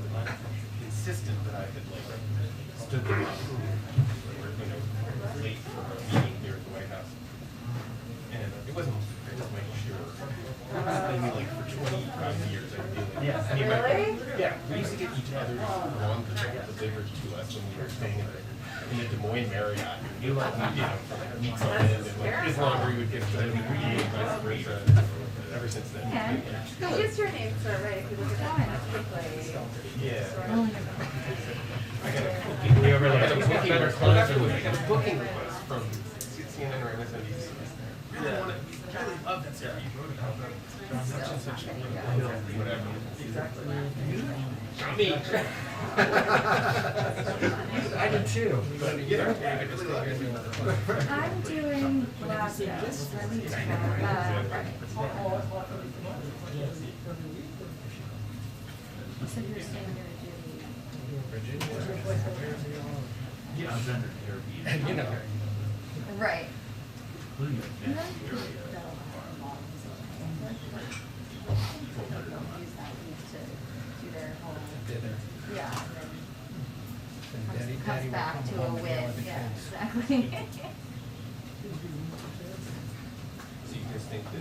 somebody insisted that I had like stood them up. They were, late for a meeting here at the White House. And it wasn't my issue. I mean, like for 25 years I've been doing it. Really? Yeah, we used to get each other's lawn delivered to us when we were staying in the Des Moines Marriott. You like, weeks on end, and like his laundry would get done and vice versa. Ever since then. Yeah. What is your name, sir? Right, if you look at that quickly. Yeah. I got a booking request from CNN or MSNBC. I really love that stuff you wrote about such and such whatever. Exactly. Not me. I did too. But I really love it. I'm doing Glasgow. You said you were staying Yeah, I was under Airbnb. Right. Yeah. Comes back to a win. Yeah, exactly. So you guys think that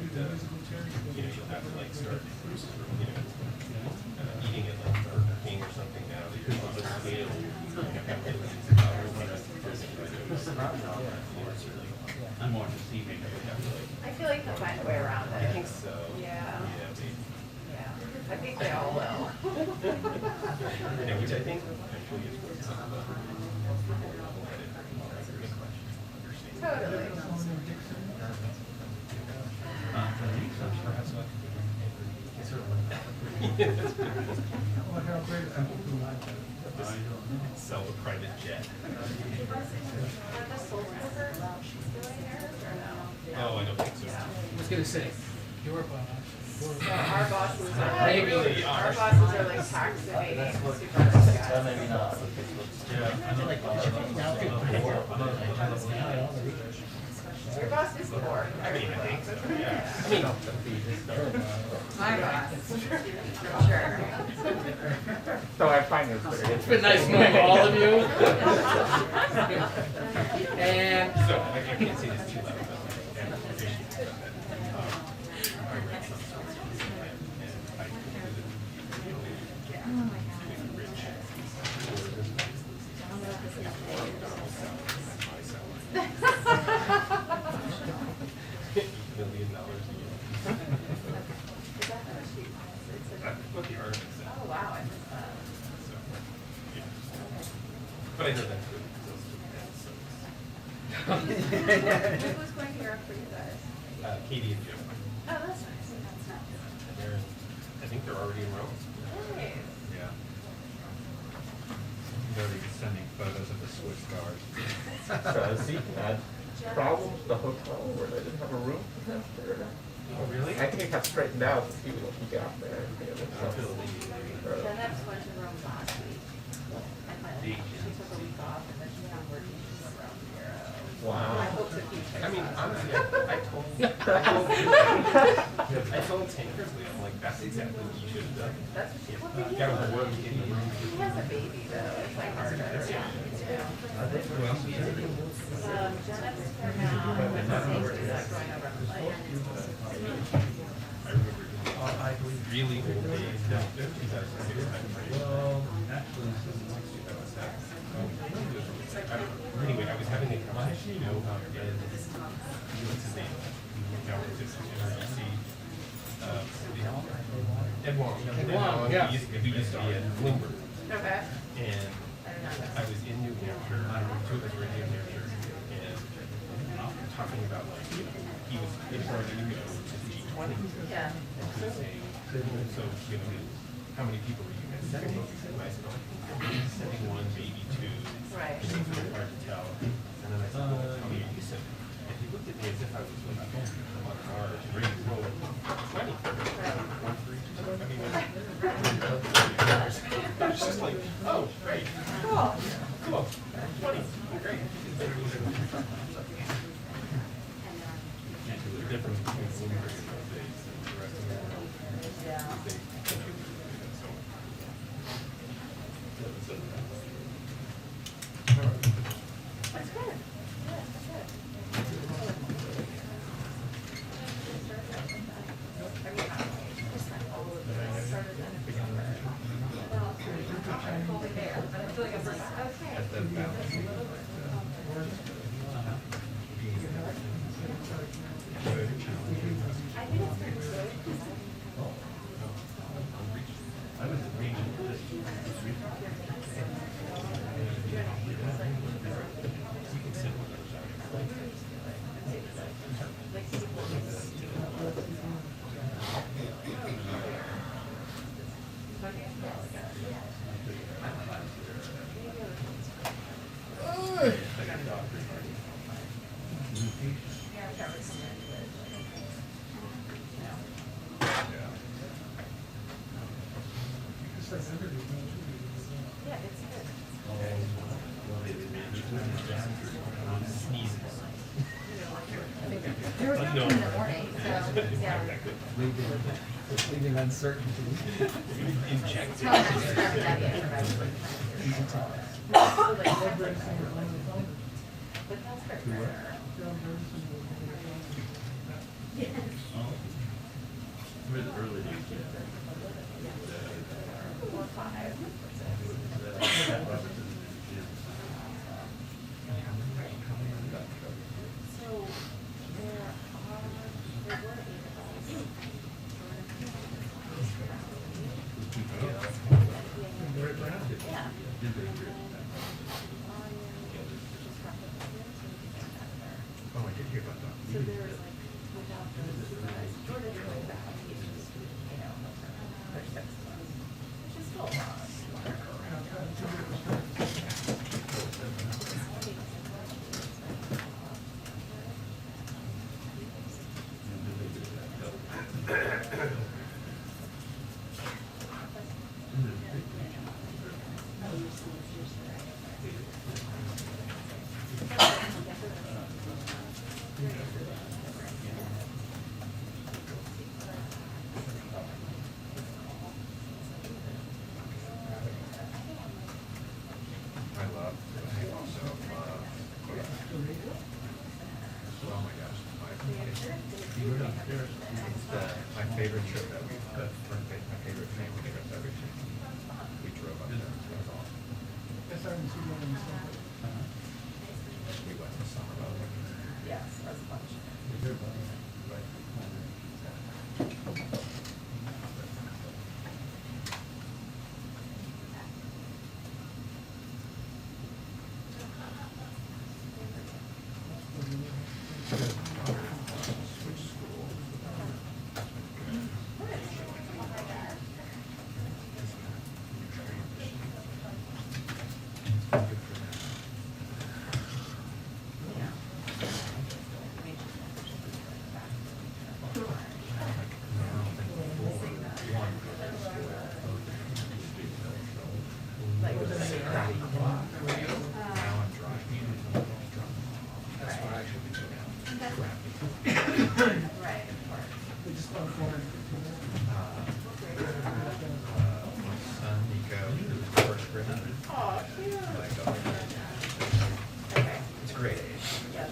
you'll have to like start eating at like Burger King or something now that you're on the scale. I'm more deceiving. I feel like they'll find a way around it. I think so. Yeah. Yeah, I think they all will. yeah, which I think actually is what's Totally. Sell the private jet. Oh, I don't think so. I was gonna say, your boss. Our bosses are Maybe our bosses are like tax evading super rich guys. Maybe not. Your boss is poor. I mean, I think so, yeah. I mean, My boss. Sure. So I find this very It's been nice knowing all of you. And so I can't say this too loud, but like, I read some and I concluded, $1 million a year. That's what the article said. Oh wow, I missed that. So, yeah. But I know that's good. Who was going to Europe for you guys? Katie and Jim. Oh, that's nice. That's nice. They're, I think they're already in Rome. Nice. Yeah. They're already sending photos of the Swiss guards. So I see had problems with the hotel where they didn't have a room for him. Oh, really? I think it got straightened out since he got there. Jennifer went to Rome last week. And then she took a week off and then she's been working in Rome Bureau. Wow. I hope to keep I mean, honestly, I told Tankersley, I'm like, that's exactly what you should have done. That's what she told You gotta work in the room. He has a baby though. It's like harder. Yeah. Jennifer's for now. Safety's not going over plans. I remember really old days, no, 2006 timeframe. Anyway, I was having a conversation, and what's his name? NBC. Ed Wong. yeah. He used to be at Bloomberg. Okay. And I was in New Hampshire, two of us were in New Hampshire, and talking about like, he was in charge of to the G20. Yeah. And he was saying, so, how many people were you guys sending? And I said, sending one, maybe two. Right. It was really hard to tell. And then I said, well, how many are you sending? And he looked at me as if I was like, on cars, ready to roll. 20. One for each. I mean, I was just like, oh, great. Cool. 20. Great. The difference between Bloomberg in those days and the rest of the world. Yeah. So, does balancing. Good, challenging. I was reading this week. You can sit with those actually. Yeah, it's good. Sneezes. There was no No. in the morning, so, yeah. Leaving uncertainty. Inject Tell them to start that yet. So, like, but that's for With early. Or 5. So there were 8 of us. Yeah. Oh, I did hear about that. So there's like, without the supervised Jordan going back, it's just, for 6 months, which is still a lot. I love, I also love, oh my gosh, my favorite trip that we, my favorite family trip that we took. We drove up there, it was awesome. We went to Somerville. Yes, that's a bunch. Switch school. Like, Now I'm driving. That's what I should be doing. right, of course. My son Nico, who's first grade. Oh, cute. Like, Okay. it's a great age. Yeah.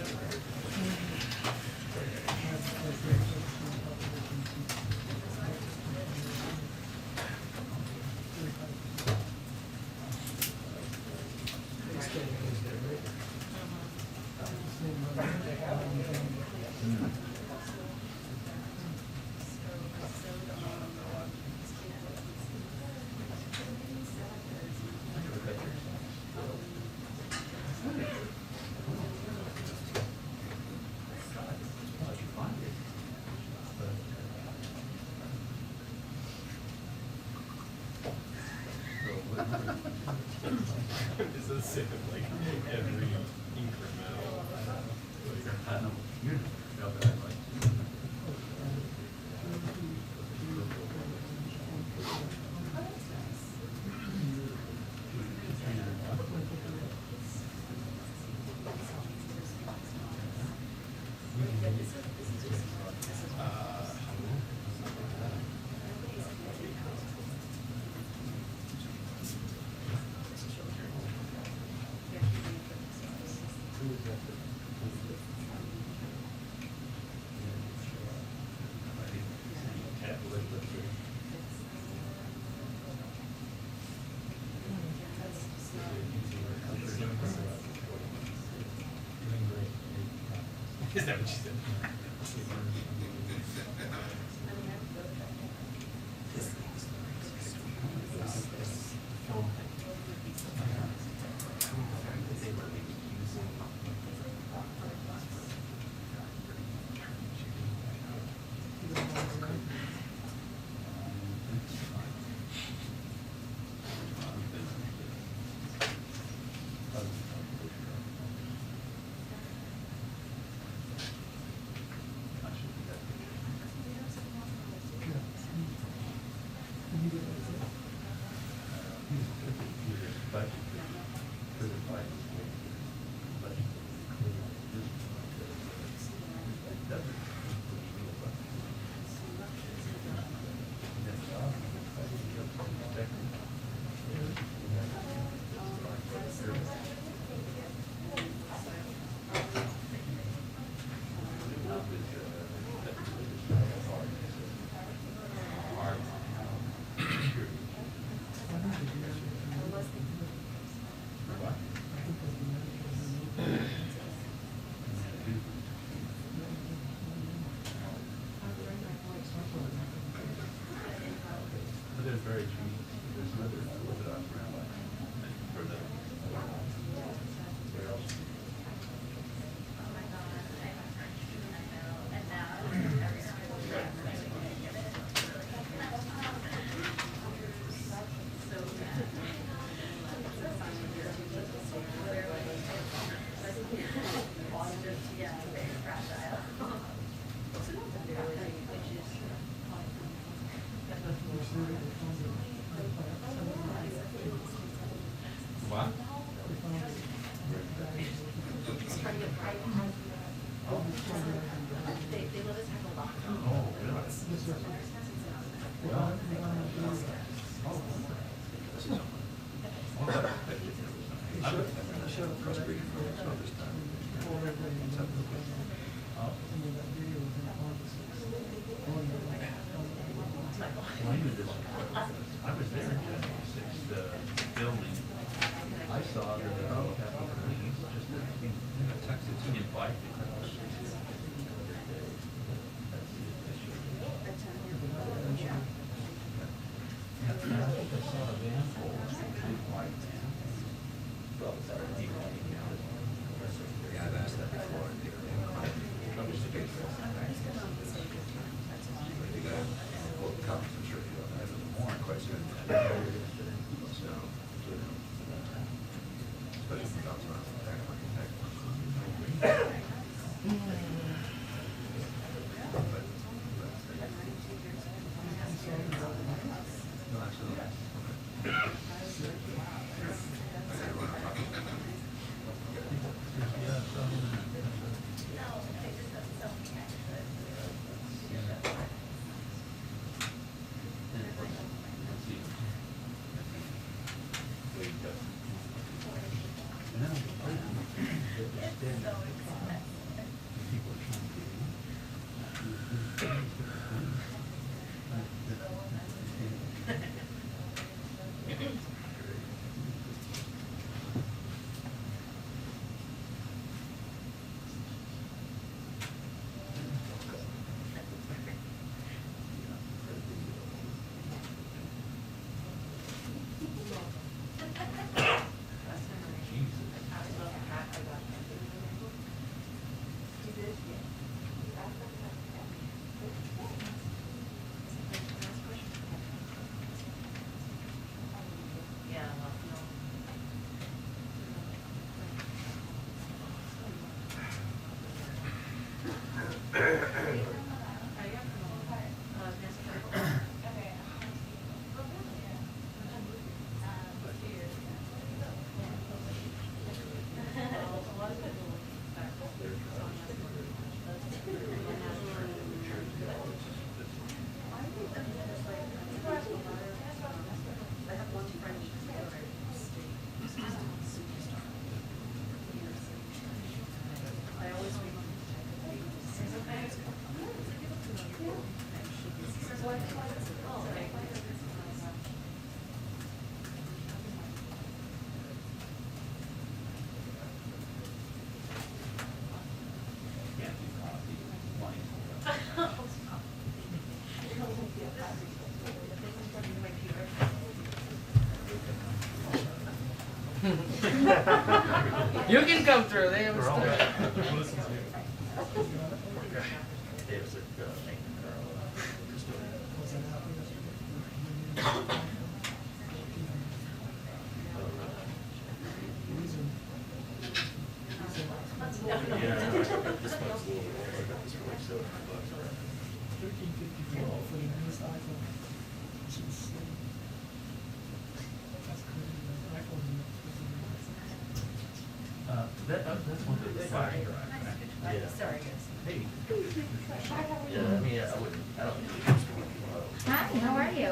Is this sick of like every incremental? Is that what she said? But there's very cheap, there's another Orthodox rabbi for the. Where else? What? They let us have a lot. Oh, really? Well. Well, I knew this, I was there in January 6th, filming. I saw that the Capitol Police just texted to invite me. I saw a van full of big white van. Yeah, I've asked that before. If you got full copies, I'm sure you don't have any more questions. So, especially when it comes around the tech, no, absolutely. Okay. You can come through, they haven't They're all started. Dave's like, No, no. yeah, I got this one's a little, I got this for like $700 for it. That's one of the flash drive. Yeah. Sorry, guys. Hey. Yeah, I mean, I wouldn't, I don't think it's going to Hi, how are you?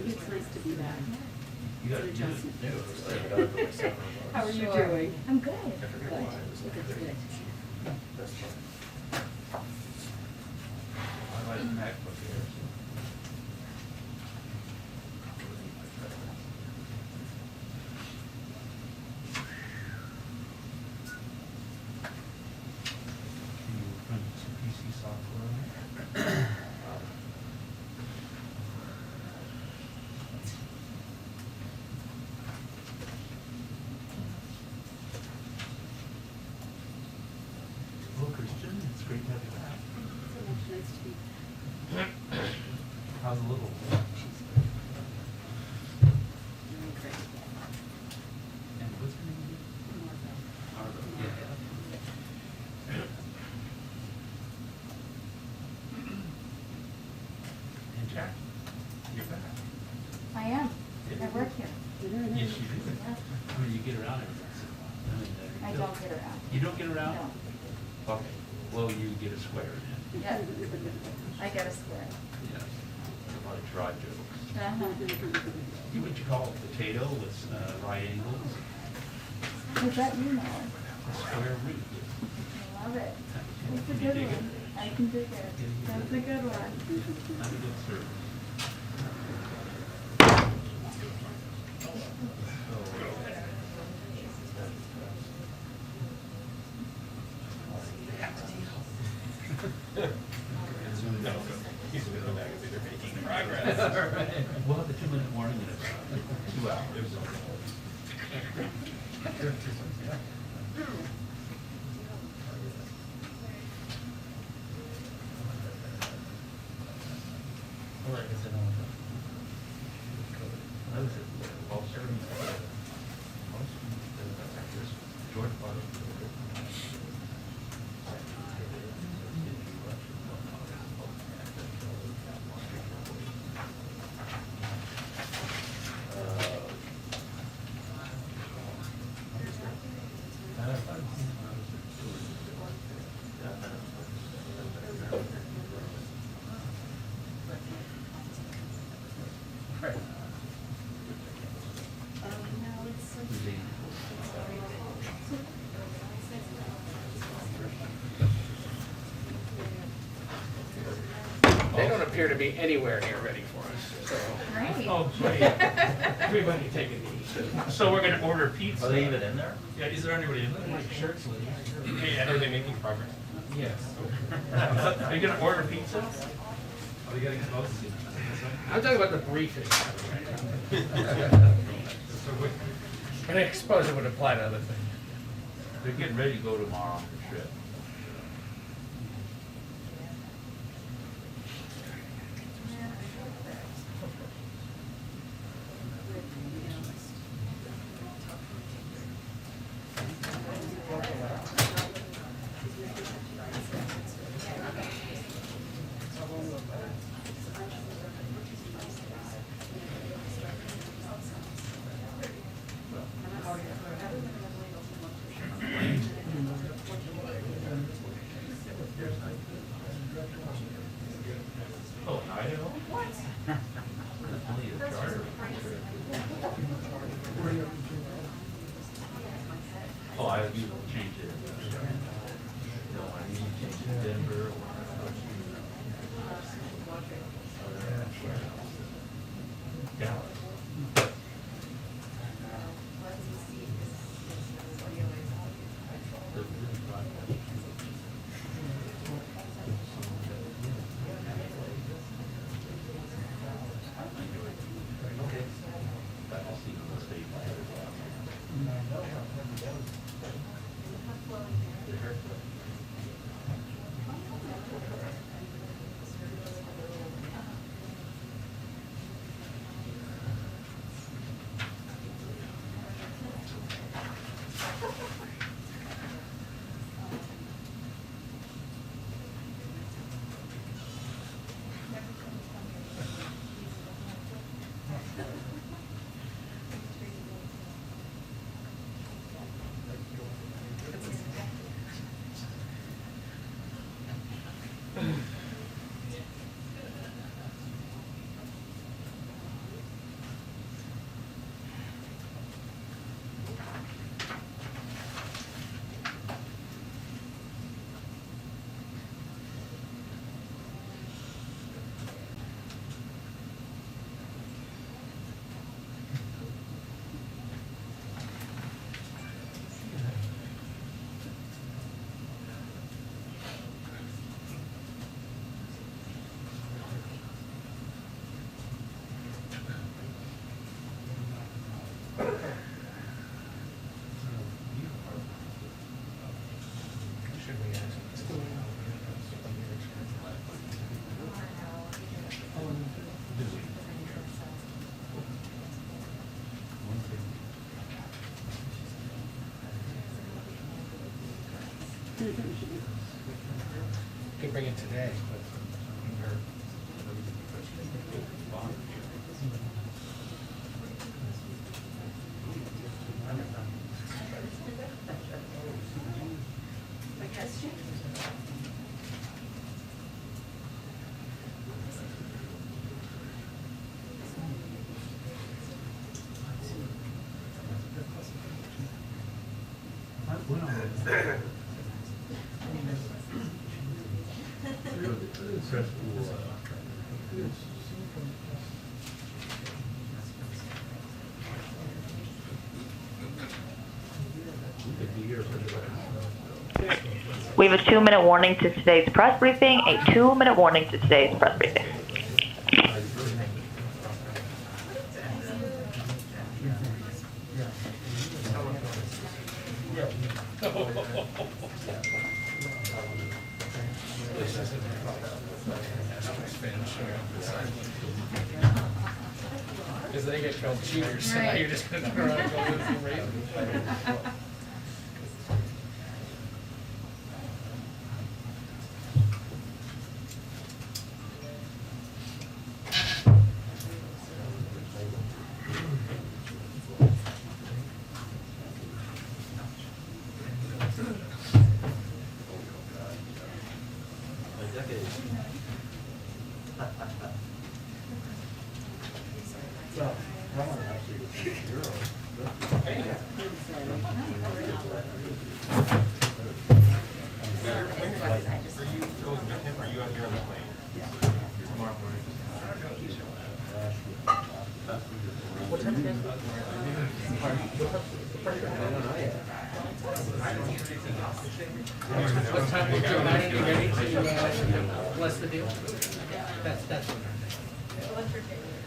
It's nice to be back. You got to do it. How are you Sure. doing? I'm good. I forget why it was like Good, good. That's fine. I like MacBook Air, so. Can you run some PC software on it? Hello, Christian. It's great to have you back. Nice to be How's the little? doing great. And what's her name? Arvo. Yeah. And Jack, you're back. I am. I work here. Yes, you do. I mean, you get around every once in a while. I mean, there I you go. don't get around. You don't get around? No. Okay. Well, you get a square in. Yeah. I get a square. Yeah. A lot of dry jokes. Uh-huh. You what you call a potato with right angles? Is that you know? A square root. I love it. It's a Can you good dig it? one. I can dig it. That's a good one. I'm a good server. No, he's with the magazine, they're making progress. We'll have the 2-minute warning in about 2 hours. I was at Wall Street. George They don't appear to be anywhere near ready for us, so. Great. Oh, great. Everybody take a knee. So we're gonna order pizza. Are they even in there? Yeah, is there anybody in there? Shirts, Hey, Ed, are they making progress? yes. Are you gonna order pizza? Are they getting close? I'm talking about the briefing. And I suppose it would apply to other things. They're getting ready to go tomorrow on the trip. Oh, in Idaho? What? Only a charter. Oh, I usually change it. No, I need to change it to Denver or. Dallas. Could bring it today, but. We have a 2-minute warning to today's press briefing. A 2-minute warning to today's press briefing. Because they get called cheaters, so now you're just gonna go around and go with some raisins. What time will Joe Biden be ready to bless the deal? That's what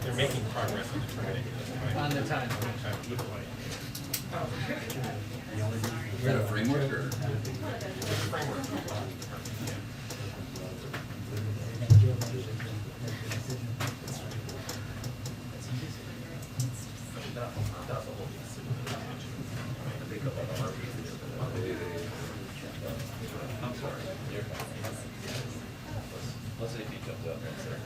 They're making progress on determining this. on the time. Is that a framework or? I'm sorry. Let's see if he comes up and says.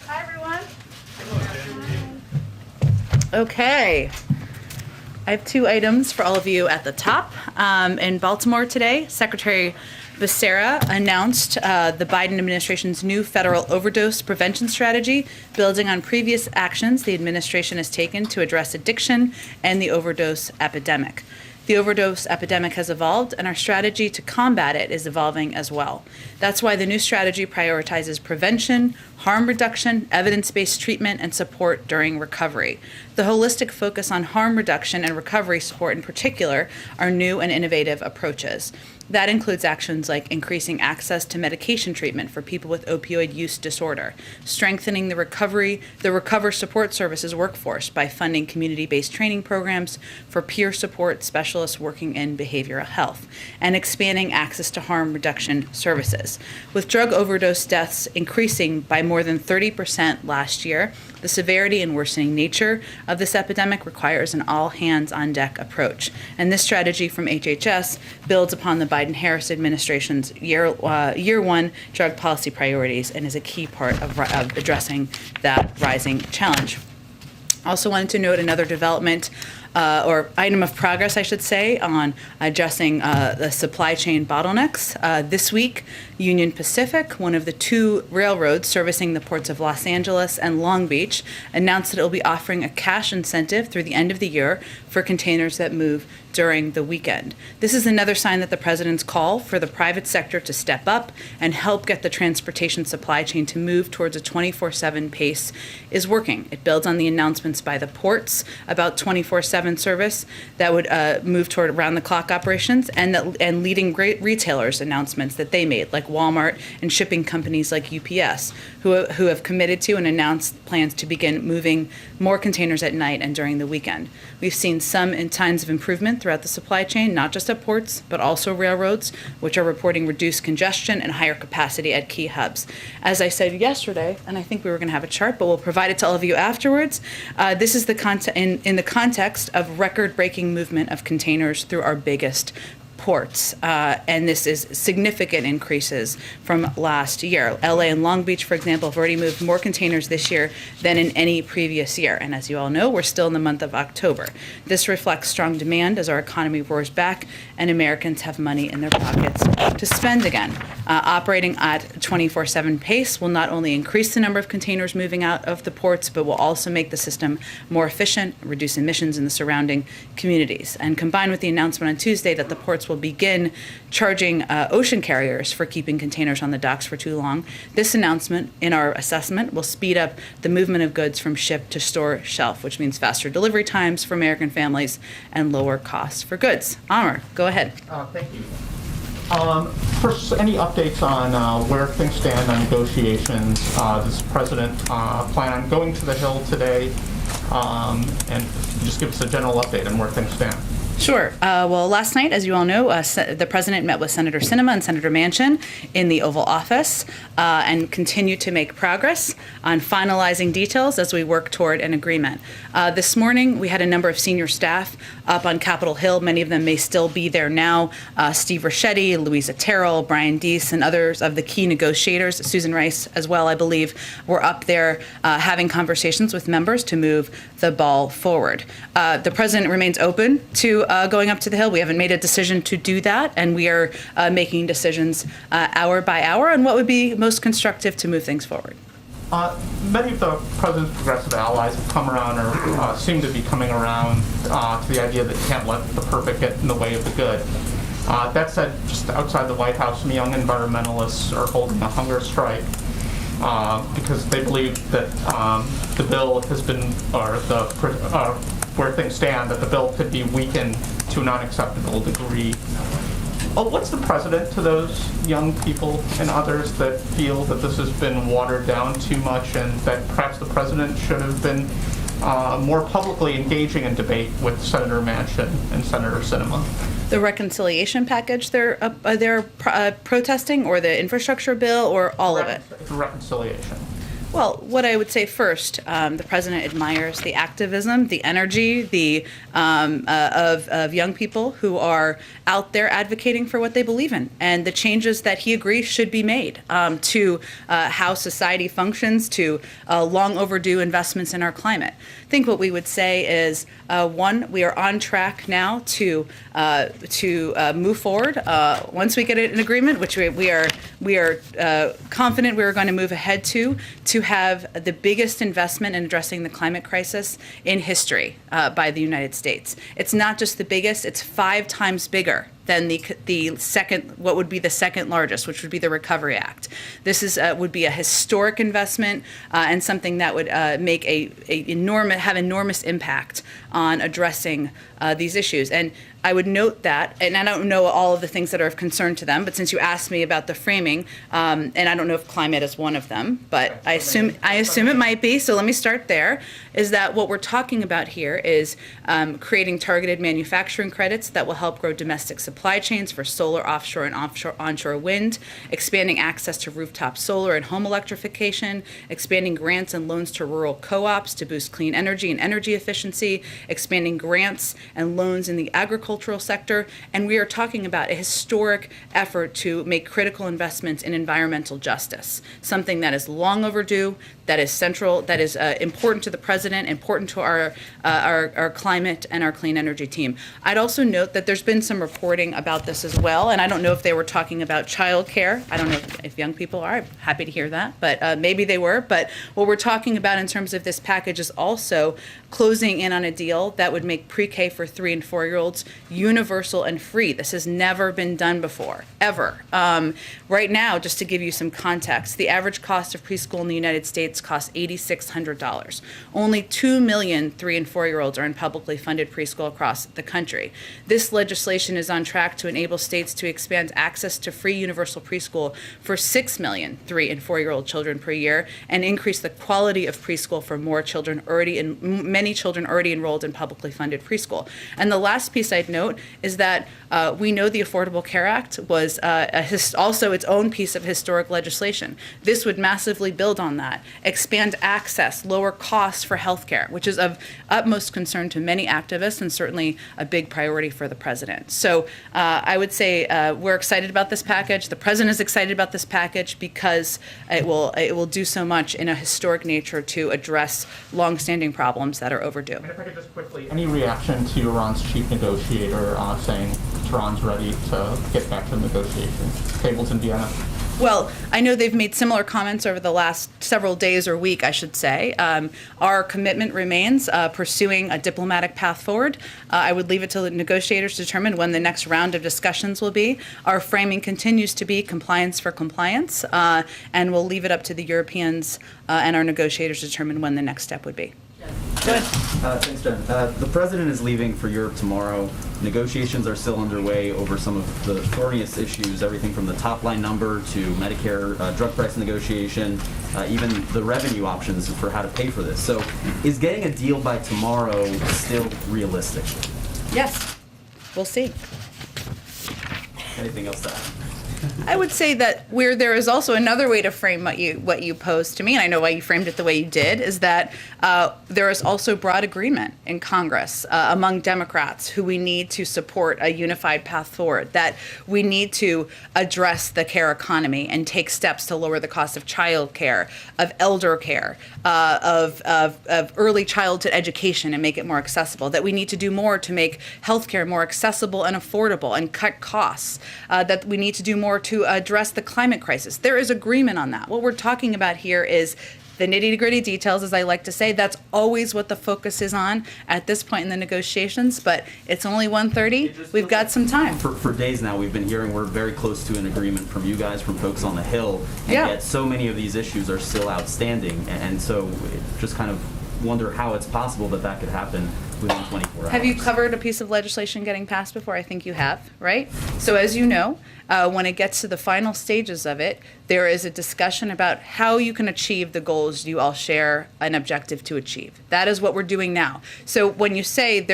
Hi, everyone. Okay. I have 2 items for all of you at the top. In Baltimore today, Secretary Becerra announced the Biden administration's new federal overdose prevention strategy, building on previous actions the administration has taken to address addiction and the overdose epidemic. The overdose epidemic has evolved, and our strategy to combat it is evolving as well. That's why the new strategy prioritizes prevention, harm reduction, evidence-based treatment, and support during recovery. The holistic focus on harm reduction and recovery support in particular are new and innovative approaches. That includes actions like increasing access to medication treatment for people with opioid use disorder, strengthening the recover support services workforce by funding community-based training programs for peer support specialists working in behavioral health, and expanding access to harm reduction services. With drug overdose deaths increasing by more than 30% last year, the severity and worsening nature of this epidemic requires an all-hands-on-deck approach. And this strategy from HHS builds upon the Biden-Harris administration's year one drug policy priorities and is a key part of addressing that rising challenge. Also wanted to note another development or item of progress, I should say, on addressing the supply chain bottlenecks. This week, Union Pacific, one of the two railroads servicing the ports of Los Angeles and Long Beach, announced that it will be offering a cash incentive through the end of the year for containers that move during the weekend. This is another sign that the president's call for the private sector to step up and help get the transportation supply chain to move towards a 24/7 pace is working. It builds on the announcements by the ports about 24/7 service that would move toward around-the-clock operations, and leading great retailers' announcements that they made, like Walmart and shipping companies like UPS, who have committed to and announced plans to begin moving more containers at night and during the weekend. We've seen some signs of improvement throughout the supply chain, not just at ports, but also railroads, which are reporting reduced congestion and higher capacity at key hubs. As I said yesterday, and I think we were going to have a chart, but we'll provide it to all of you afterwards, this is in the context of record-breaking movement of containers through our biggest ports, and this is significant increases from last year. LA and Long Beach, for example, have already moved more containers this year than in any previous year. And as you all know, we're still in the month of October. This reflects strong demand as our economy roars back and Americans have money in their pockets to spend again. Operating at 24/7 pace will not only increase the number of containers moving out of the ports, but will also make the system more efficient, reduce emissions in the surrounding communities. And combined with the announcement on Tuesday that the ports will begin charging ocean carriers for keeping containers on the docks for too long, this announcement, in our assessment, will speed up the movement of goods from ship to store shelf, which means faster delivery times for American families and lower costs for goods. Amr, go ahead. Thank you. First, any updates on where things stand on negotiations? Does the president plan on going to the Hill today? And just give us a general update on where things stand. Sure. Well, last night, as you all know, the president met with Senator Sinema and Senator Manchin in the Oval Office and continued to make progress on finalizing details as we work toward an agreement. This morning, we had a number of senior staff up on Capitol Hill. Many of them may still be there now. Steve Ricchetti, Louisa Terrell, Brian Deese, and others of the key negotiators, Susan Rice as well, I believe, were up there having conversations with members to move the ball forward. The president remains open to going up to the Hill. We haven't made a decision to do that, and we are making decisions hour by hour on what would be most constructive to move things forward. Many of the president's progressive allies have come around or seem to be coming around to the idea that you can't let the perfect get in the way of the good. That said, just outside the White House, some young environmentalists are holding a hunger strike because they believe that the bill has been, or where things stand, that the bill could be weakened to an unacceptable degree. What's the president to those young people and others that feel that this has been watered down too much and that perhaps the president should have been more publicly engaging in debate with Senator Manchin and Senator Sinema? The reconciliation package they're protesting, or the infrastructure bill, or all of it? The reconciliation. Well, what I would say first, the president admires the activism, the energy, of young people who are out there advocating for what they believe in, and the changes that he agrees should be made to how society functions, to long overdue investments in our climate. I think what we would say is, one, we are on track now to move forward once we get an agreement, which we are confident we are going to move ahead to have the biggest investment in addressing the climate crisis in history by the United States. It's not just the biggest, it's 5 times bigger than the second, what would be the second largest, which would be the Recovery Act. This is would be a historic investment and something that would make have enormous impact on addressing these issues. And I would note that, and I don't know all of the things that are of concern to them, but since you asked me about the framing, and I don't know if climate is one of them, but I assume it might be, so let me start there, is that what we're talking about here is creating targeted manufacturing credits that will help grow domestic supply chains for solar, offshore, and onshore wind, expanding access to rooftop solar and home electrification, expanding grants and loans to rural co-ops to boost clean energy and energy efficiency, expanding grants and loans in the agricultural sector, and we are talking about a historic effort to make critical investments in environmental justice, something that is long overdue, that is central, that is important to the president, important to our climate and our clean energy team. I'd also note that there's been some reporting about this as well, and I don't know if they were talking about childcare. I don't know if young people are. I'm happy to hear that, but maybe they were. But what we're talking about in terms of this package is also closing in on a deal that would make pre-K for 3 and 4-year-olds universal and free. This has never been done before, ever. Right now, just to give you some context, the average cost of preschool in the United States costs $8,600. Only 2 million 3 and 4-year-olds are in publicly funded preschool across the country. This legislation is on track to enable states to expand access to free universal preschool for 6 million 3 and 4-year-old children per year and increase the quality of preschool for more children many children already enrolled in publicly funded preschool. And the last piece I'd note is that we know the Affordable Care Act was also its own piece of historic legislation. This would massively build on that, expand access, lower costs for healthcare, which is of utmost concern to many activists and certainly a big priority for the president. So I would say we're excited about this package. The president is excited about this package because it will do so much in a historic nature to address longstanding problems that are overdue. And if I could just quickly, any reaction to Iran's chief negotiator saying Iran's ready to get back to negotiations? Tables in Vienna. Well, I know they've made similar comments over the last several days or week, I should say. Our commitment remains pursuing a diplomatic path forward. I would leave it to the negotiators to determine when the next round of discussions will be. Our framing continues to be compliance for compliance, and we'll leave it up to the Europeans and our negotiators to determine when the next step would be. Go ahead. Thanks, Jen. The president is leaving for Europe tomorrow. Negotiations are still underway over some of the thorniest issues, everything from the top line number to Medicare drug price negotiation, even the revenue options for how to pay for this. So is getting a deal by tomorrow still realistic? Yes. We'll see. Anything else to add? I would say that where there is also another way to frame what you posed to me, and I know why you framed it the way you did, is that there is also broad agreement in Congress among Democrats who we need to support a unified path forward, that we need to address the care economy and take steps to lower the cost of child care, of elder care, of early childhood education and make it more accessible, that we need to do more to make healthcare more accessible and affordable and cut costs, that we need to do more to address the climate crisis. There is agreement on that. What we're talking about here is the nitty-gritty details, as I like to say. That's always what the focus is on at this point in the negotiations, but it's only 1:30. We've got some time. For days now, we've been hearing we're very close to an agreement from you guys, from folks on the Hill, and yet so many of these issues are still outstanding, and so just kind of wonder how it's possible that could happen within 24 hours. Have you covered a piece of legislation getting passed before? I think you have, right? So as you know, when it gets to the final stages of it, there is a discussion about how you can achieve the goals you all share an objective to achieve. That is what we're doing now. So when you say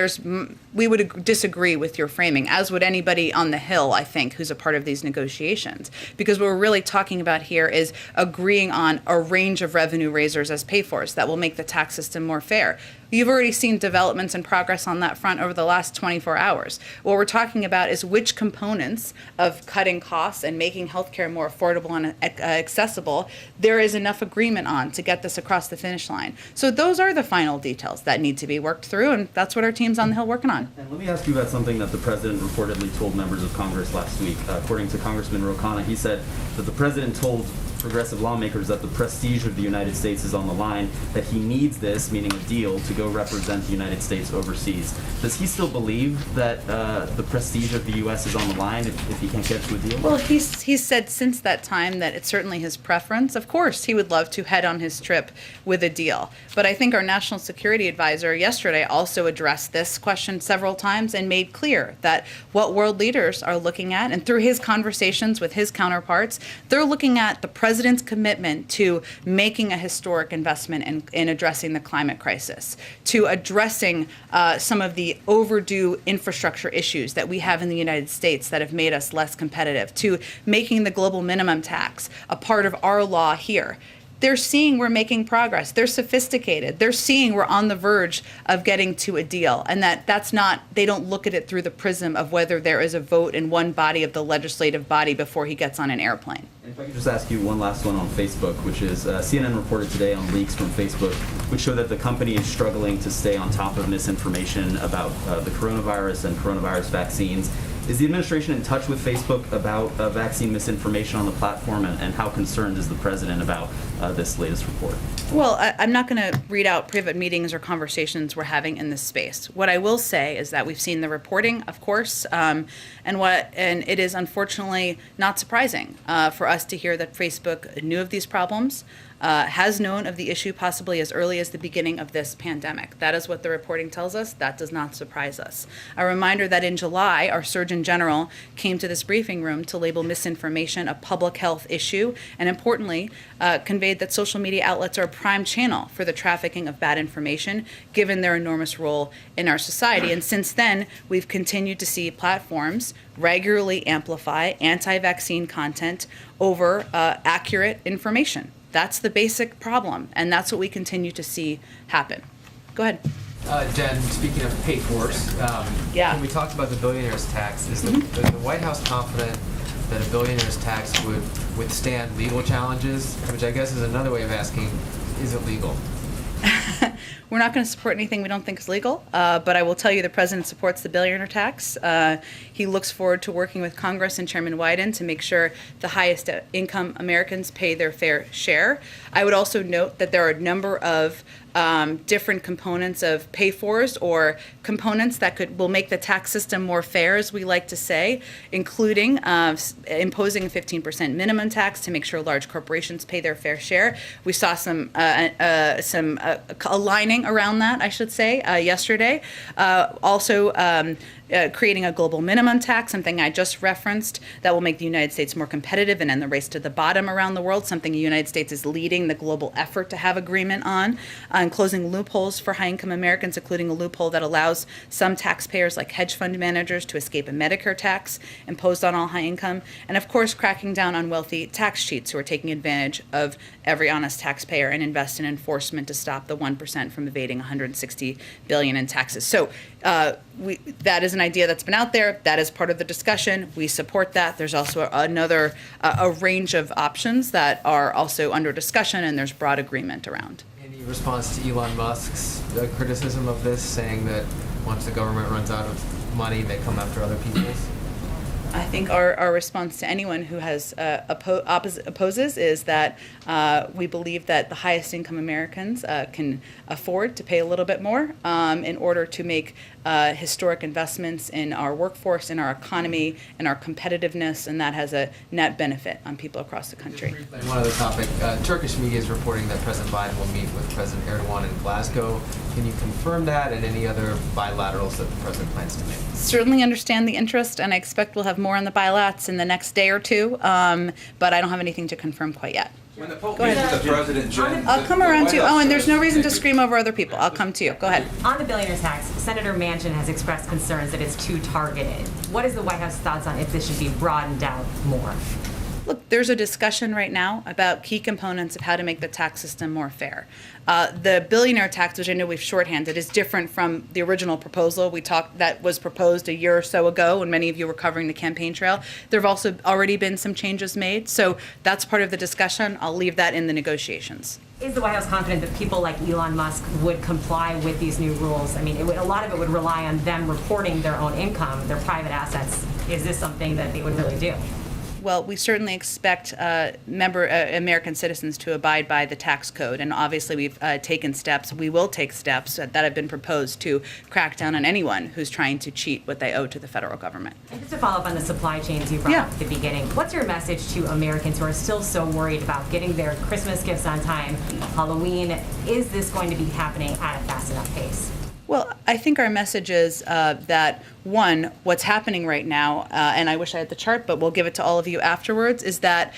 we would disagree with your framing, as would anybody on the Hill, I think, who's a part of these negotiations. Because what we're really talking about here is agreeing on a range of revenue raisers as pay-fors that will make the tax system more fair. You've already seen developments and progress on that front over the last 24 hours. What we're talking about is which components of cutting costs and making healthcare more affordable and accessible there is enough agreement on to get this across the finish line. So those are the final details that need to be worked through, and that's what our team's on the Hill working on. And let me ask you about something that the president reportedly told members of Congress last week. According to Congressman Ro Khanna, he said that the president told progressive lawmakers that the prestige of the United States is on the line, that he needs this, meaning a deal, to go represent the United States overseas. Does he still believe that the prestige of the U.S. is on the line if he can't get to a deal? Well, he's said since that time that it's certainly his preference. Of course, he would love to head on his trip with a deal. But I think our national security advisor yesterday also addressed this question several times and made clear that what world leaders are looking at, and through his conversations with his counterparts, they're looking at the president's commitment to making a historic investment in addressing the climate crisis, to addressing some of the overdue infrastructure issues that we have in the United States that have made us less competitive, to making the global minimum tax a part of our law here. They're seeing we're making progress. They're sophisticated. They're seeing we're on the verge of getting to a deal, and that's not, they don't look at it through the prism of whether there is a vote in one body of the legislative body before he gets on an airplane. And if I could just ask you one last one on Facebook, which is CNN reported today on leaks from Facebook, which show that the company is struggling to stay on top of misinformation about the coronavirus and coronavirus vaccines. Is the administration in touch with Facebook about vaccine misinformation on the platform, and how concerned is the president about this latest report? Well, I'm not going to read out private meetings or conversations we're having in this space. What I will say is that we've seen the reporting, of course, and it is unfortunately not surprising for us to hear that Facebook knew of these problems, has known of the issue possibly as early as the beginning of this pandemic. That is what the reporting tells us. That does not surprise us. A reminder that in July, our Surgeon General came to this briefing room to label misinformation a public health issue, and importantly, conveyed that social media outlets are a prime channel for the trafficking of bad information, given their enormous role in our society. And since then, we've continued to see platforms regularly amplify anti-vaccine content over accurate information. That's the basic problem, and that's what we continue to see happen. Go ahead. Jen, speaking of pay fors, when we talked about the billionaire's tax, is the White House confident that a billionaire's tax would withstand legal challenges? Which I guess is another way of asking, is it legal? We're not going to support anything we don't think is legal, but I will tell you the president supports the billionaire tax. He looks forward to working with Congress and Chairman Wyden to make sure the highest income Americans pay their fair share. I would also note that there are a number of different components of pay-fors or components that will make the tax system more fair, as we like to say, including imposing a 15% minimum tax to make sure large corporations pay their fair share. We saw some aligning around that, I should say, yesterday. Also, creating a global minimum tax, something I just referenced, that will make the United States more competitive and end the race to the bottom around the world, something the United States is leading the global effort to have agreement on, and closing loopholes for high-income Americans, including a loophole that allows some taxpayers like hedge fund managers to escape a Medicare tax imposed on all high income, and of course cracking down on wealthy tax cheats who are taking advantage of every honest taxpayer and invest in enforcement to stop the 1% from evading $160 billion in taxes. So that is an idea that's been out there. That is part of the discussion. We support that. There's also a range of options that are also under discussion, and there's broad agreement around. Any response to Elon Musk's criticism of this, saying that once the government runs out of money, they come after other people's? I think our response to anyone who has opposes is that we believe that the highest income Americans can afford to pay a little bit more in order to make historic investments in our workforce, in our economy, in our competitiveness, and that has a net benefit on people across the country. One other topic, Turkish media is reporting that President Biden will meet with President Erdogan in Glasgow. Can you confirm that, and any other bilaterals that the president plans to make? Certainly understand the interest, and I expect we'll have more on the bilats in the next day or two, but I don't have anything to confirm quite yet. When the Pope meets the president, Jen, I'll come around to you. Oh, and there's no reason to scream over other people. I'll come to you. Go ahead. On the billionaire tax, Senator Manchin has expressed concerns that it's too targeted. What is the White House thoughts on if this should be broadened out more? Look, there's a discussion right now about key components of how to make the tax system more fair. The billionaire tax, which I know we've shorthanded, is different from the original proposal that was proposed a year or so ago when many of you were covering the campaign trail. There have also already been some changes made, so that's part of the discussion. I'll leave that in the negotiations. Is the White House confident that people like Elon Musk would comply with these new rules? I mean, a lot of it would rely on them reporting their own income, their private assets. Is this something that they would really do? Well, we certainly expect American citizens to abide by the tax code, and obviously we've taken steps. We will take steps that have been proposed to crack down on anyone who's trying to cheat what they owe to the federal government. And just to follow up on the supply chains you brought up at the beginning, what's your message to Americans who are still so worried about getting their Christmas gifts on time, Halloween? Is this going to be happening at a fast enough pace? Well, I think our message is that, one, what's happening right now, and I wish I had the chart, but we'll give it to all of you afterwards, is that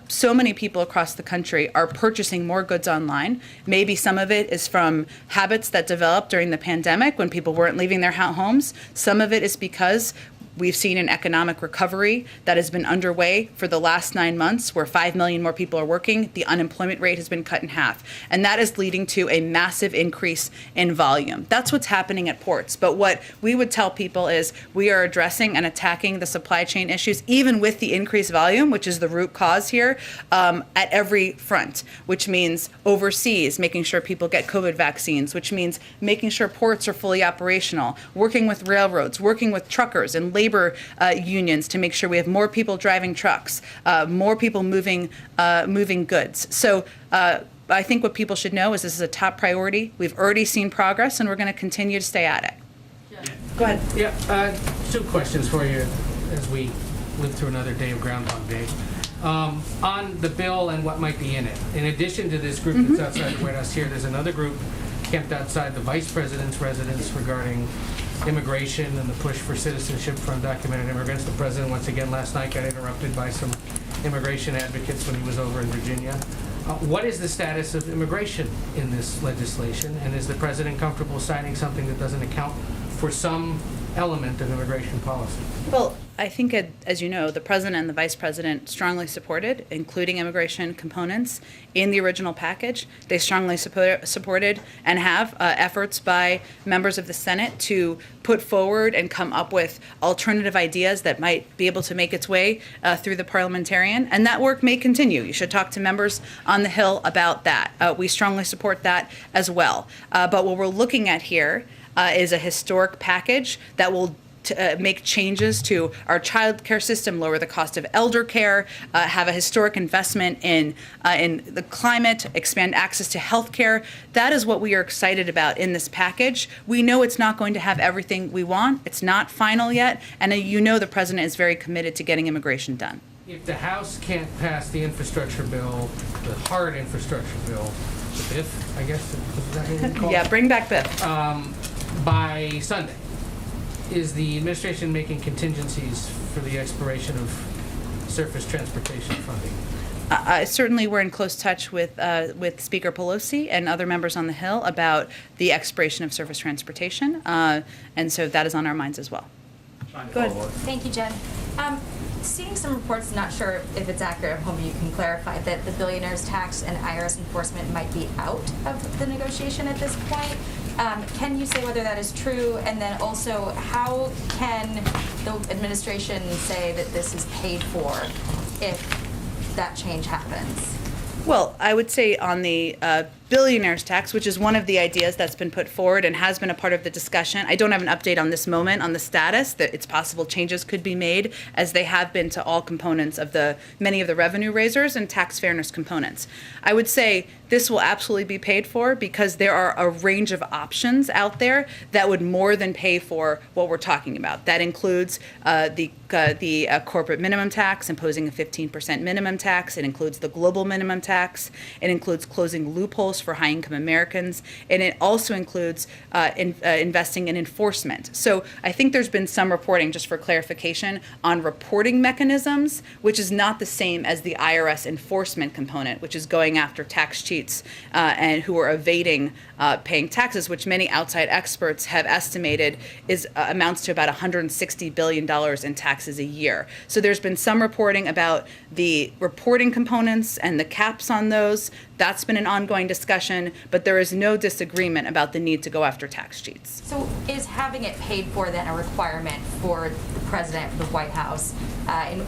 so many people across the country are purchasing more goods online. Maybe some of it is from habits that developed during the pandemic when people weren't leaving their homes. Some of it is because we've seen an economic recovery that has been underway for the last 9 months, where 5 million more people are working. The unemployment rate has been cut in half. And that is leading to a massive increase in volume. That's what's happening at ports. But what we would tell people is we are addressing and attacking the supply chain issues, even with the increased volume, which is the root cause here, at every front, which means overseas, making sure people get COVID vaccines, which means making sure ports are fully operational, working with railroads, working with truckers and labor unions to make sure we have more people driving trucks, more people moving goods. So I think what people should know is this is a top priority. We've already seen progress, and we're going to continue to stay at it. Go ahead. Yeah, 2 questions for you as we live through another day of Groundhog Day. On the bill and what might be in it. In addition to this group that's outside the White House here, there's another group camped outside the Vice President's residence regarding immigration and the push for citizenship for undocumented immigrants. The President, once again, last night got interrupted by some immigration advocates when he was over in Virginia. What is the status of immigration in this legislation, and is the President comfortable signing something that doesn't account for some element of immigration policy? Well, I think, as you know, the President and the Vice President strongly supported including immigration components in the original package. They strongly supported and have efforts by members of the Senate to put forward and come up with alternative ideas that might be able to make its way through the parliamentarian. And that work may continue. You should talk to members on the Hill about that. We strongly support that as well. But what we're looking at here is a historic package that will make changes to our child care system, lower the cost of elder care, have a historic investment in the climate, expand access to health care. That is what we are excited about in this package. We know it's not going to have everything we want. It's not final yet. And you know the President is very committed to getting immigration done. If the House can't pass the infrastructure bill, the hard infrastructure bill, the BIF, I guess, is that what we call it? Yeah, bring back BIF. By Sunday, is the administration making contingencies for the expiration of surface transportation funding? Certainly, we're in close touch with Speaker Pelosi and other members on the Hill about the expiration of surface transportation, and so that is on our minds as well. Go ahead. Thank you, Jen. Seeing some reports, not sure if it's accurate, I'm hoping you can clarify, that the billionaire's tax and IRS enforcement might be out of the negotiation at this point. Can you say whether that is true? And then also, how can the administration say that this is paid for if that change happens? Well, I would say on the billionaire's tax, which is one of the ideas that's been put forward and has been a part of the discussion. I don't have an update on this moment on the status, that it's possible changes could be made, as they have been to all components of many of the revenue raisers and tax fairness components. I would say this will absolutely be paid for because there are a range of options out there that would more than pay for what we're talking about. That includes the corporate minimum tax, imposing a 15% minimum tax. It includes the global minimum tax. It includes closing loopholes for high-income Americans, and it also includes investing in enforcement. So I think there's been some reporting, just for clarification, on reporting mechanisms, which is not the same as the IRS enforcement component, which is going after tax cheats and who are evading paying taxes, which many outside experts have estimated amounts to about $160 billion in taxes a year. So there's been some reporting about the reporting components and the caps on those. That's been an ongoing discussion, but there is no disagreement about the need to go after tax cheats. So is having it paid for then a requirement for the president, for the White House,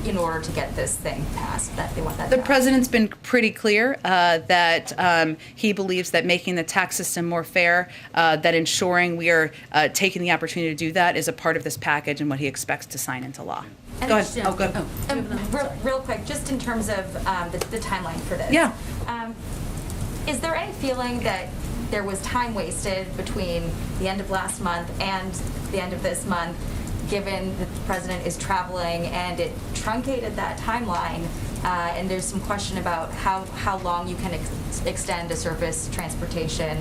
in order to get this thing passed? That they want that The done? president's been pretty clear that he believes that making the tax system more fair, that ensuring we are taking the opportunity to do that is a part of this package and what he expects to sign into law. And Go ahead. Oh, go real quick, just in terms of the timeline for this. Yeah. Is there any feeling that there was time wasted between the end of last month and the end of this month, given that the president is traveling, and it truncated that timeline, and there's some question about how long you can extend a surface transportation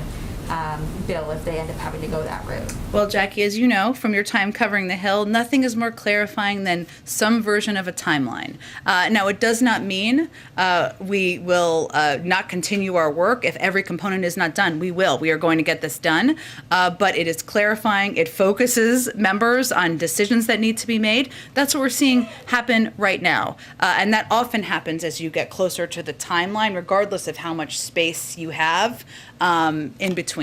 bill if they end up having to go that route? Well, Jackie, as you know from your time covering the Hill, nothing is more clarifying than some version of a timeline. Now, it does not mean we will not continue our work if every component is not done. We will. We are going to get this done. But it is clarifying. It focuses members on decisions that need to be made. That's what we're seeing happen right now. And that often happens as you get closer to the timeline, regardless of how much space you have in between.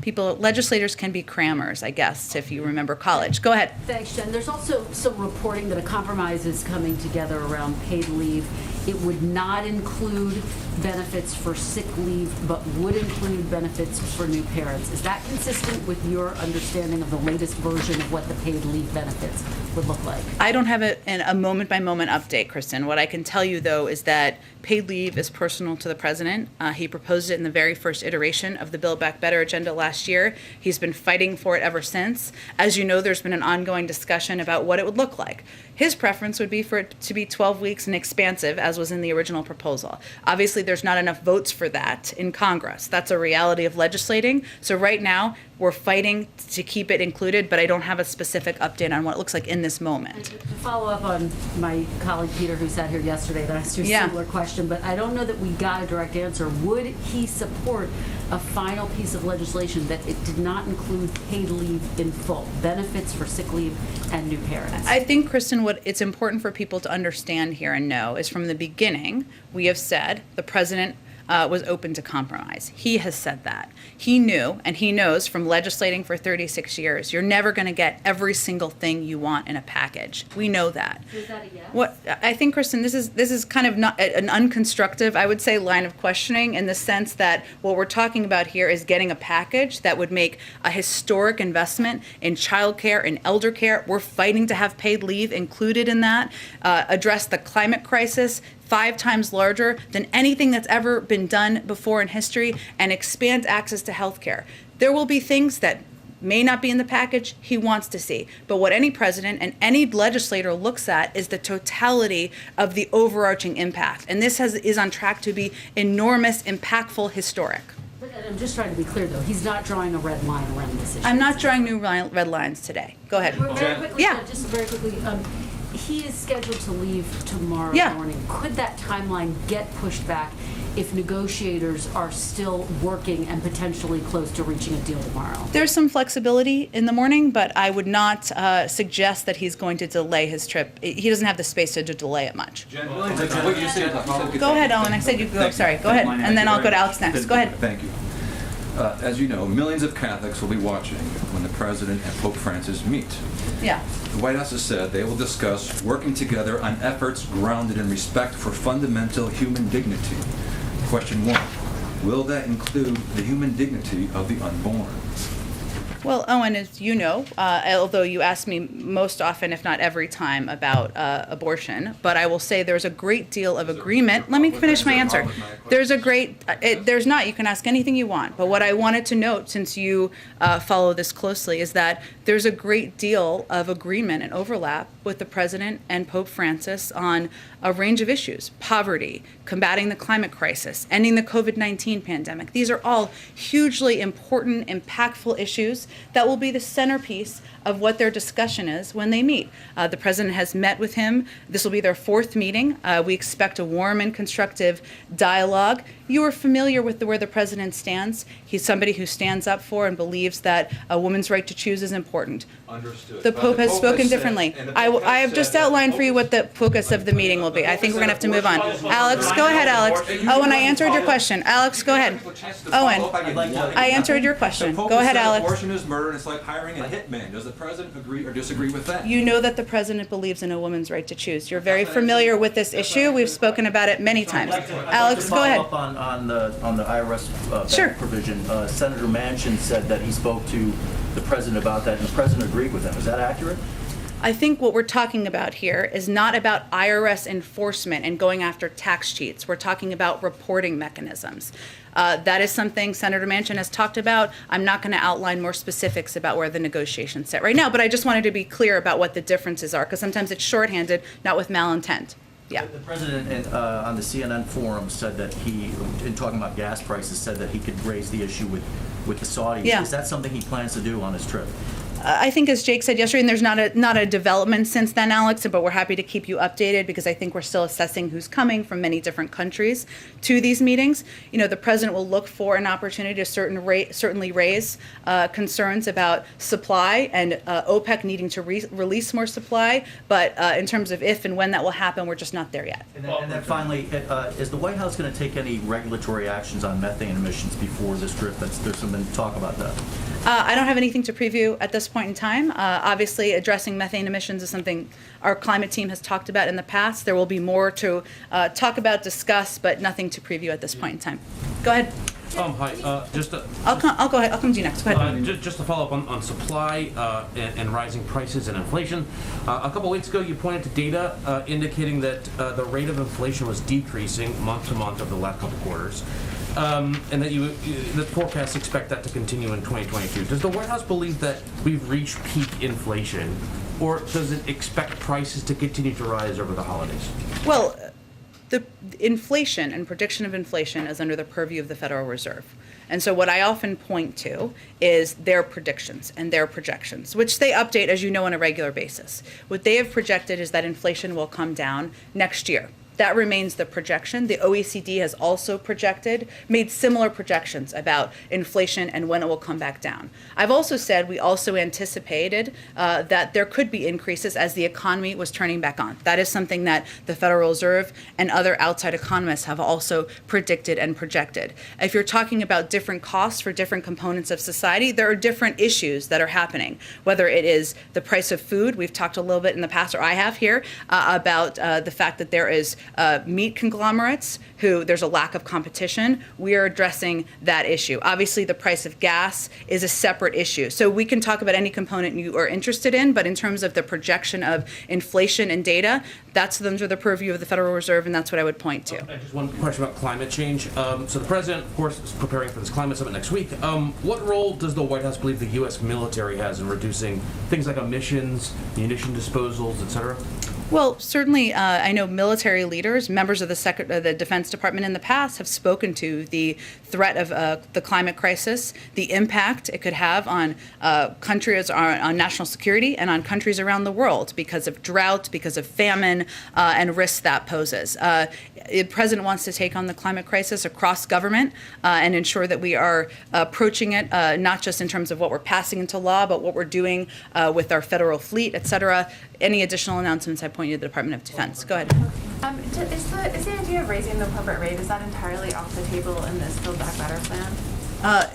Legislators can be crammers, I guess, if you remember college. Go ahead. Thanks, Jen. There's also some reporting that a compromise is coming together around paid leave. It would not include benefits for sick leave, but would include benefits for new parents. Is that consistent with your understanding of the latest version of what the paid leave benefits would look like? I don't have a moment-by-moment update, Kristen. What I can tell you, though, is that paid leave is personal to the president. He proposed it in the very first iteration of the Build Back Better agenda last year. He's been fighting for it ever since. As you know, there's been an ongoing discussion about what it would look like. His preference would be for it to be 12 weeks and expansive, as was in the original proposal. Obviously, there's not enough votes for that in Congress. That's a reality of legislating. So right now, we're fighting to keep it included, but I don't have a specific update on what it looks like in this moment. To follow up on my colleague Peter, who sat here yesterday, that asked you a similar question, but I don't know that we got a direct answer. Would he support a final piece of legislation that it did not include paid leave in full, benefits for sick leave and new parents? I think, Kristen, what it's important for people to understand here and know is from the beginning, we have said the president was open to compromise. He has said that. He knew, and he knows from legislating for 36 years, you're never going to get every single thing you want in a package. We know that. So is that a yes? What I think, Kristen, this is kind of not an unconstructive, I would say, line of questioning in the sense that what we're talking about here is getting a package that would make a historic investment in childcare and elder care. We're fighting to have paid leave included in that, address the climate crisis, 5 times larger than anything that's ever been done before in history, and expand access to health care. There will be things that may not be in the package he wants to see. But what any president and any legislator looks at is the totality of the overarching impact. And this is on track to be enormous, impactful, historic. But I'm just trying to be clear, though. He's not drawing a red line around this issue. I'm not drawing new red lines today. Go ahead. Very quickly, Yeah. just very quickly. He is scheduled to leave tomorrow morning. Could that timeline get pushed back if negotiators are still working and potentially close to reaching a deal tomorrow? There's some flexibility in the morning, but I would not suggest that he's going to delay his trip. He doesn't have the space to delay it much. Jen, what you said. Go ahead, Owen. I said you go. Sorry. Go ahead. And then I'll go to Alex next. Go ahead. Thank you. As you know, millions of Catholics will be watching when the President and Pope Francis meet. Yeah. The White House has said they will discuss working together on efforts grounded in respect for fundamental human dignity. Question 1, will that include the human dignity of the unborn? Well, Owen, as you know, although you ask me most often, if not every time, about abortion, but I will say there's a great deal of agreement. Let me finish my answer. There's not. You can ask anything you want. But what I wanted to note, since you follow this closely, is that there's a great deal of agreement and overlap with the President and Pope Francis on a range of issues: poverty, combating the climate crisis, ending the COVID-19 pandemic. These are all hugely important, impactful issues that will be the centerpiece of what their discussion is when they meet. The President has met with him. This will be their 4th meeting. We expect a warm and constructive dialogue. You are familiar with where the President stands. He's somebody who stands up for and believes that a woman's right to choose is important. Understood. The Pope has spoken differently. I have just outlined for you what the focus of the meeting will be. I think we're going to have to move on. Alex, go ahead, Alex. Owen, I answered your question. Alex, go ahead. Owen, I answered your question. Go ahead, Alex. Abortion is murder, and it's like hiring a hitman. Does the President agree or disagree with that? You know that the President believes in a woman's right to choose. You're very familiar with this issue. We've spoken about it many times. Alex, go ahead. On the IRS provision, Senator Manchin said that he spoke to the President about that, and the President agreed with him. Is that accurate? I think what we're talking about here is not about IRS enforcement and going after tax cheats. We're talking about reporting mechanisms. That is something Senator Manchin has talked about. I'm not going to outline more specifics about where the negotiations sit right now, but I just wanted to be clear about what the differences are, because sometimes it's shorthanded, not with malintent. Yeah. The president on the CNN forum said that he, in talking about gas prices, said that he could raise the issue with the Saudis. Yeah. Is that something he plans to do on his trip? I think, as Jake said yesterday, and there's not a development since then, Alex, but we're happy to keep you updated because I think we're still assessing who's coming from many different countries to these meetings. You know, the president will look for an opportunity to certainly raise concerns about supply and OPEC needing to release more supply, but in terms of if and when that will happen, we're just not there yet. And then finally, is the White House going to take any regulatory actions on methane emissions before this trip? There's some talk about that. I don't have anything to preview at this point in time. Obviously, addressing methane emissions is something our climate team has talked about in the past. There will be more to talk about, discuss, but nothing to preview at this point in time. Go ahead. Hi. I'll go ahead. I'll come to you next. Go ahead. Just to follow up on supply and rising prices and inflation. A couple weeks ago, you pointed to data indicating that the rate of inflation was decreasing month to month over the last couple quarters. And that the forecasts expect that to continue in 2022. Does the White House believe that we've reached peak inflation, or does it expect prices to continue to rise over the holidays? Well, the inflation and prediction of inflation is under the purview of the Federal Reserve. And so what I often point to is their predictions and their projections, which they update, as you know, on a regular basis. What they have projected is that inflation will come down next year. That remains the projection. The OECD has also made similar projections about inflation and when it will come back down. I've also said we also anticipated that there could be increases as the economy was turning back on. That is something that the Federal Reserve and other outside economists have also predicted and projected. If you're talking about different costs for different components of society, there are different issues that are happening, whether it is the price of food. We've talked a little bit in the past, or I have here, about the fact that there is meat conglomerates who there's a lack of competition. We are addressing that issue. Obviously, the price of gas is a separate issue. So we can talk about any component you are interested in, but in terms of the projection of inflation and data, that's under the purview of the Federal Reserve, and that's what I would point to. Just one question about climate change. So the president, of course, is preparing for this climate summit next week. What role does the White House believe the U.S. military has in reducing things like emissions, munition disposals, et cetera? Well, certainly, I know military leaders, members of the Defense Department in the past have spoken to the threat of the climate crisis, the impact it could have on countries, on national security, and on countries around the world because of drought, because of famine, and risks that poses. The president wants to take on the climate crisis across government and ensure that we are approaching it not just in terms of what we're passing into law, but what we're doing with our federal fleet, et cetera. Any additional announcements, I point you to the Department of Defense. Go ahead. Is the idea of raising the corporate rate, is that entirely off the table in this Build Back Better plan?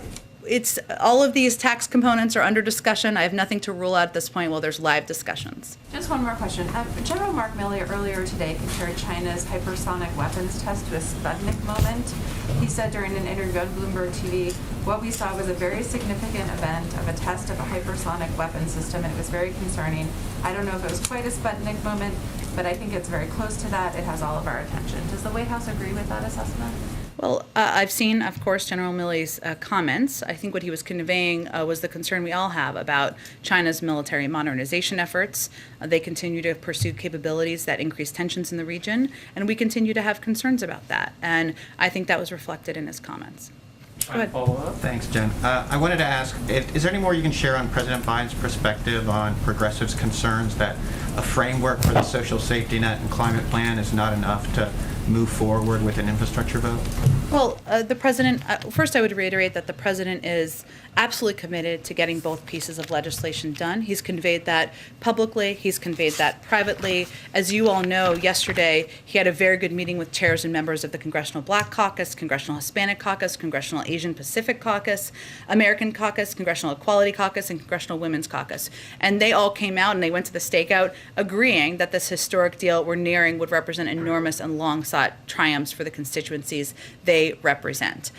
It's all of these tax components are under discussion. I have nothing to rule out at this point while there's live discussions. Just one more question. General Mark Milley earlier today compared China's hypersonic weapons test to a Sputnik moment. He said during an interview on Bloomberg TV, what we saw was a very significant event of a test of a hypersonic weapon system, and it was very concerning. I don't know if it was quite a Sputnik moment, but I think it's very close to that. It has all of our attention. Does the White House agree with that assessment? Well, I've seen, of course, General Milley's comments. I think what he was conveying was the concern we all have about China's military modernization efforts. They continue to pursue capabilities that increase tensions in the region, and we continue to have concerns about that. And I think that was reflected in his comments. Go ahead. Thanks, Jen. I wanted to ask, is there any more you can share on President Biden's perspective on progressives' concerns that a framework for the social safety net and climate plan is not enough to move forward with an infrastructure vote? Well, the president, first I would reiterate that the president is absolutely committed to getting both pieces of legislation done. He's conveyed that publicly. He's conveyed that privately. As you all know, yesterday he had a very good meeting with chairs and members of the Congressional Black Caucus, Congressional Hispanic Caucus, Congressional Asian Pacific Caucus, American Caucus, Congressional Equality Caucus, and Congressional Women's Caucus. And they all came out and they went to the stakeout agreeing that this historic deal we're nearing would represent enormous and long sought triumphs for the constituencies they represent.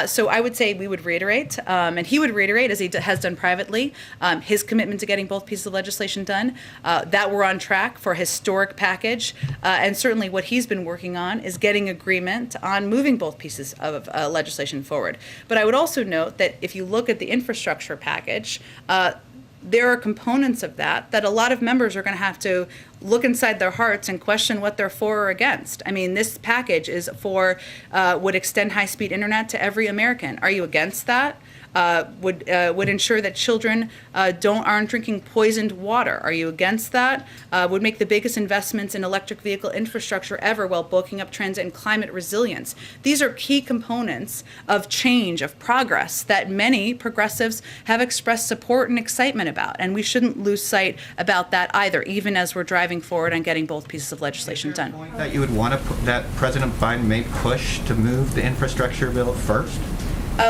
So I would say we would reiterate, and he would reiterate, as he has done privately, his commitment to getting both pieces of legislation done, that we're on track for a historic package, and certainly what he's been working on is getting agreement on moving both pieces of legislation forward. But I would also note that if you look at the infrastructure package, there are components of that a lot of members are going to have to look inside their hearts and question what they're for or against. I mean, this package is would extend high-speed internet to every American. Are you against that? Would ensure that children aren't drinking poisoned water. Are you against that? Would make the biggest investments in electric vehicle infrastructure ever while bulking up transit and climate resilience. These are key components of change, of progress that many progressives have expressed support and excitement about, and we shouldn't lose sight about that either, even as we're driving forward on getting both pieces of legislation done. That you would want that President Biden may push to move the infrastructure bill first?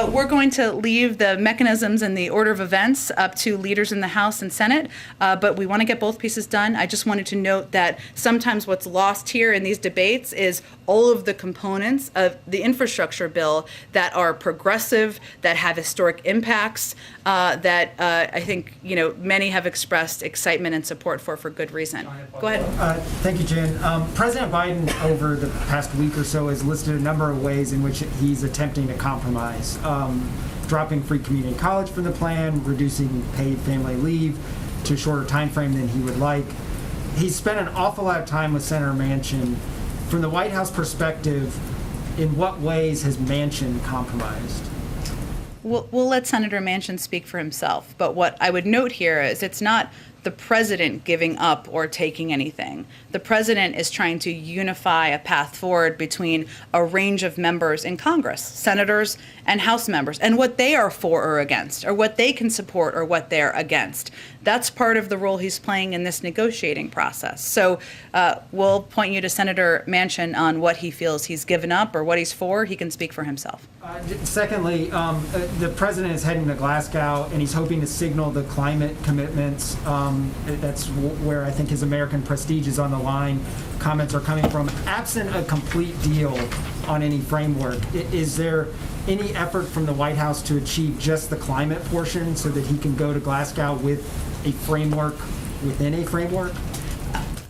We're going to leave the mechanisms and the order of events up to leaders in the House and Senate, but we want to get both pieces done. I just wanted to note that sometimes what's lost here in these debates is all of the components of the infrastructure bill that are progressive, that have historic impacts, that I think many have expressed excitement and support for good reason. Go ahead. Thank you, Jan. President Biden, over the past week or so, has listed a number of ways in which he's attempting to compromise. Dropping free community college from the plan, reducing paid family leave to a shorter time frame than he would like. He's spent an awful lot of time with Senator Manchin. From the White House perspective, in what ways has Manchin compromised? We'll let Senator Manchin speak for himself, but what I would note here is it's not the president giving up or taking anything. The president is trying to unify a path forward between a range of members in Congress, senators and House members, and what they are for or against, or what they can support or what they're against. That's part of the role he's playing in this negotiating process. So we'll point you to Senator Manchin on what he feels he's given up or what he's for. He can speak for himself. Secondly, the president is heading to Glasgow, and he's hoping to signal the climate commitments. That's where I think his American prestige is on the line. Comments are coming from. Absent a complete deal on any framework, is there any effort from the White House to achieve just the climate portion so that he can go to Glasgow with a framework within a framework?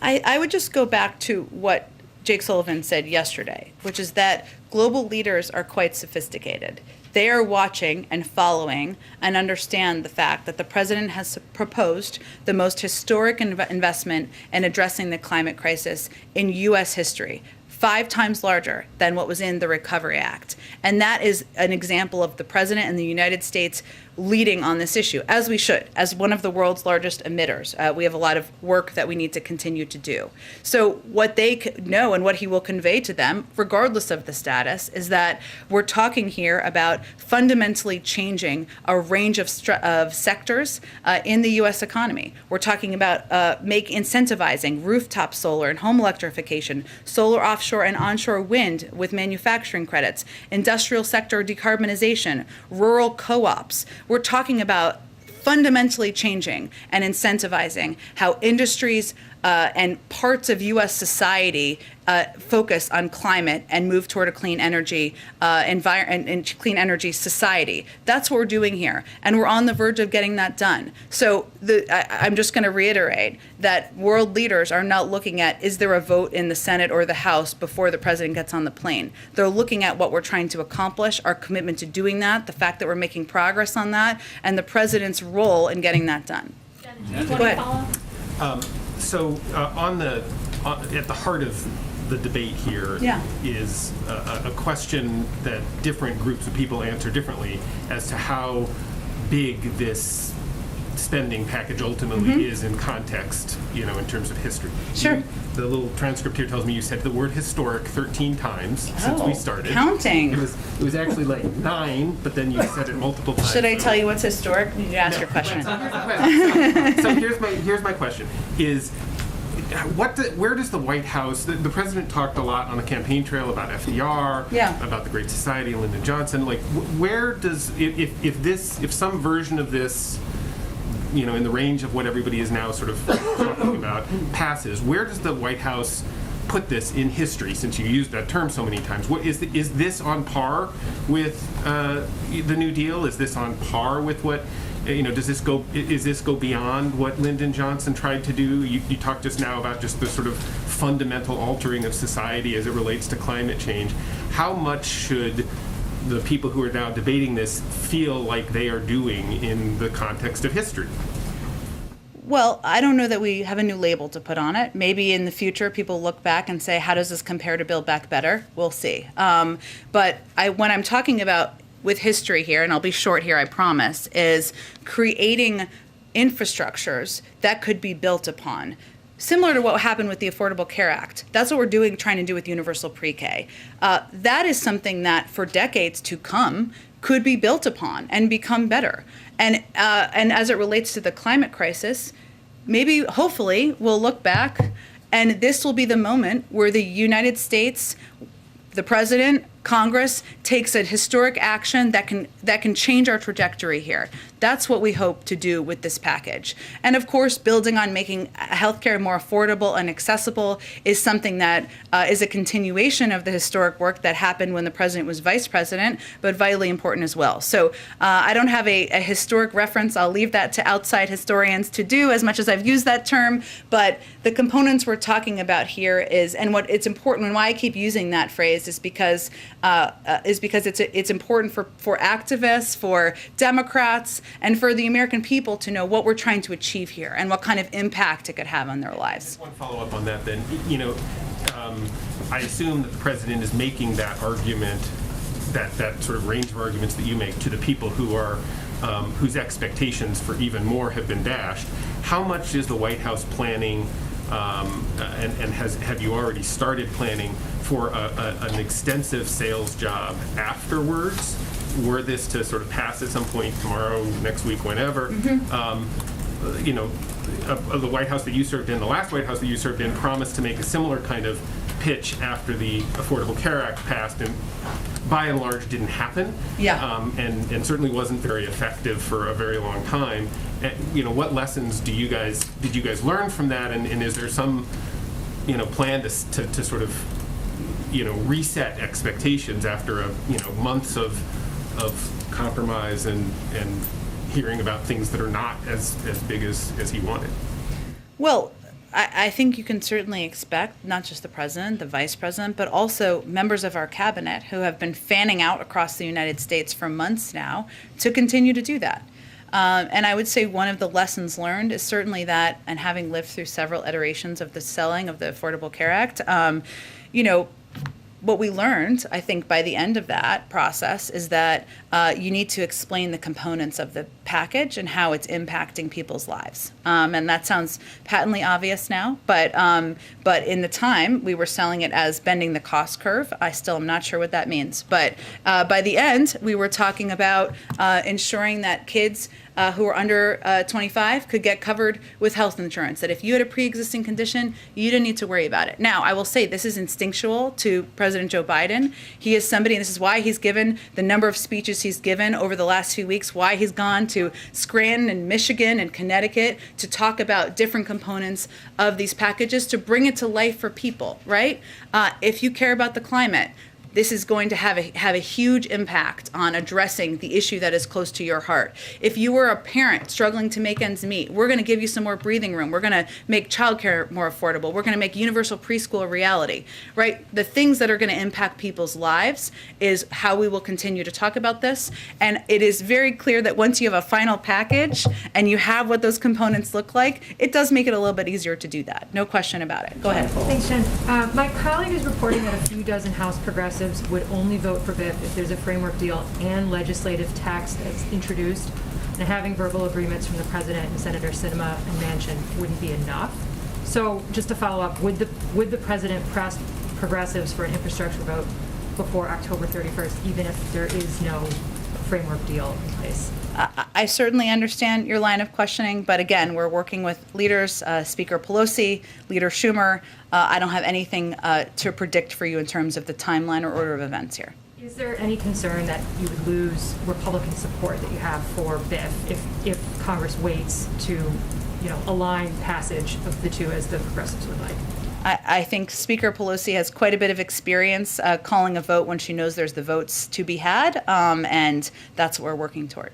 I would just go back to what Jake Sullivan said yesterday, which is that global leaders are quite sophisticated. They are watching and following and understand the fact that the president has proposed the most historic investment in addressing the climate crisis in U.S. history, 5 times larger than what was in the Recovery Act. And that is an example of the president and the United States leading on this issue, as we should, as one of the world's largest emitters. We have a lot of work that we need to continue to do. So what they know and what he will convey to them, regardless of the status, is that we're talking here about fundamentally changing a range of sectors in the U.S. economy. We're talking about incentivizing rooftop solar and home electrification, solar offshore and onshore wind with manufacturing credits, industrial sector decarbonization, rural co-ops. We're talking about fundamentally changing and incentivizing how industries and parts of U.S. society focus on climate and move toward a clean energy and clean energy society. That's what we're doing here, and we're on the verge of getting that done. So I'm just going to reiterate that world leaders are not looking at, is there a vote in the Senate or the House before the president gets on the plane? They're looking at what we're trying to accomplish, our commitment to doing that, the fact that we're making progress on that, and the president's role in getting that done. Go ahead. So at the heart of the debate here is a question that different groups of people answer differently as to how big this spending package ultimately is in context, in terms of history. Sure. The little transcript here tells me you said the word historic 13 times since we started. Counting. It was actually like 9, but then you said it multiple times. Should I tell you what's historic? You need to ask your question. So here's my question: is where does the White House? The president talked a lot on the campaign trail about FDR, about the Great Society, Lyndon Johnson. Like, where does if some version of this, in the range of what everybody is now sort of talking about, passes, where does the White House put this in history, since you used that term so many times. What is this on par with the New Deal? Is this on par with what, does this go beyond what Lyndon Johnson tried to do? You talked just now about just the sort of fundamental altering of society as it relates to climate change. How much should the people who are now debating this feel like they are doing in the context of history? Well, I don't know that we have a new label to put on it. Maybe in the future people look back and say, how does this compare to Build Back Better? We'll see. But when I'm talking about with history here, and I'll be short here, I promise, is creating infrastructures that could be built upon. Similar to what happened with the Affordable Care Act. That's what we're trying to do with universal pre-K. That is something that for decades to come could be built upon and become better. And as it relates to the climate crisis, maybe, hopefully, we'll look back and this will be the moment where the United States, the president, Congress takes a historic action that can change our trajectory here. That's what we hope to do with this package. And of course, building on making healthcare more affordable and accessible is something that is a continuation of the historic work that happened when the president was vice president, but vitally important as well. So I don't have a historic reference. I'll leave that to outside historians to do, as much as I've used that term. But the components we're talking about here is, and what it's important, and why I keep using that phrase is because it's important for activists, for Democrats, and for the American people to know what we're trying to achieve here and what kind of impact it could have on their lives. Just one follow-up on that then. I assume that the president is making that argument, that sort of range of arguments that you make to the people who are whose expectations for even more have been dashed. How much is the White House planning, and have you already started planning for an extensive sales job afterwards, were this to sort of pass at some point tomorrow, next week, whenever? The White House that you served in, the last White House that you served in, promised to make a similar kind of pitch after the Affordable Care Act passed, and by and large didn't happen. Yeah. And certainly wasn't very effective for a very long time. What lessons did you guys learn from that, and is there some plan to sort of reset expectations after months of compromise and hearing about things that are not as big as he wanted? Well, I think you can certainly expect not just the president, the vice president, but also members of our cabinet who have been fanning out across the United States for months now to continue to do that. And I would say one of the lessons learned is certainly that, and having lived through several iterations of the selling of the Affordable Care Act, what we learned, I think, by the end of that process is that you need to explain the components of the package and how it's impacting people's lives. And that sounds patently obvious now, but in the time, we were selling it as bending the cost curve. I still am not sure what that means. But by the end, we were talking about ensuring that kids who are under 25 could get covered with health insurance, that if you had a pre-existing condition, you didn't need to worry about it. Now, I will say this is instinctual to President Joe Biden. He is somebody, and this is why he's given the number of speeches he's given over the last few weeks, why he's gone to Scranton and Michigan and Connecticut to talk about different components of these packages to bring it to life for people, right? If you care about the climate, this is going to have a huge impact on addressing the issue that is close to your heart. If you were a parent struggling to make ends meet, we're going to give you some more breathing room. We're going to make childcare more affordable. We're going to make universal preschool a reality, right? The things that are going to impact people's lives is how we will continue to talk about this. And it is very clear that once you have a final package and you have what those components look like, it does make it a little bit easier to do that. No question about it. Go ahead. Thanks, Jen. My colleague is reporting that a few dozen House progressives would only vote for BIP if there's a framework deal and legislative tax that's introduced, and having verbal agreements from the president and Senator Sinema and Manchin wouldn't be enough. So just to follow up, would the president press progressives for an infrastructure vote before October 31st, even if there is no framework deal in place? I certainly understand your line of questioning, but again, we're working with leaders, Speaker Pelosi, Leader Schumer. I don't have anything to predict for you in terms of the timeline or order of events here. Is there any concern that you would lose Republican support that you have for BIF if Congress waits to, align passage of the two as the progressives would like? I think Speaker Pelosi has quite a bit of experience calling a vote when she knows there's the votes to be had, and that's what we're working toward.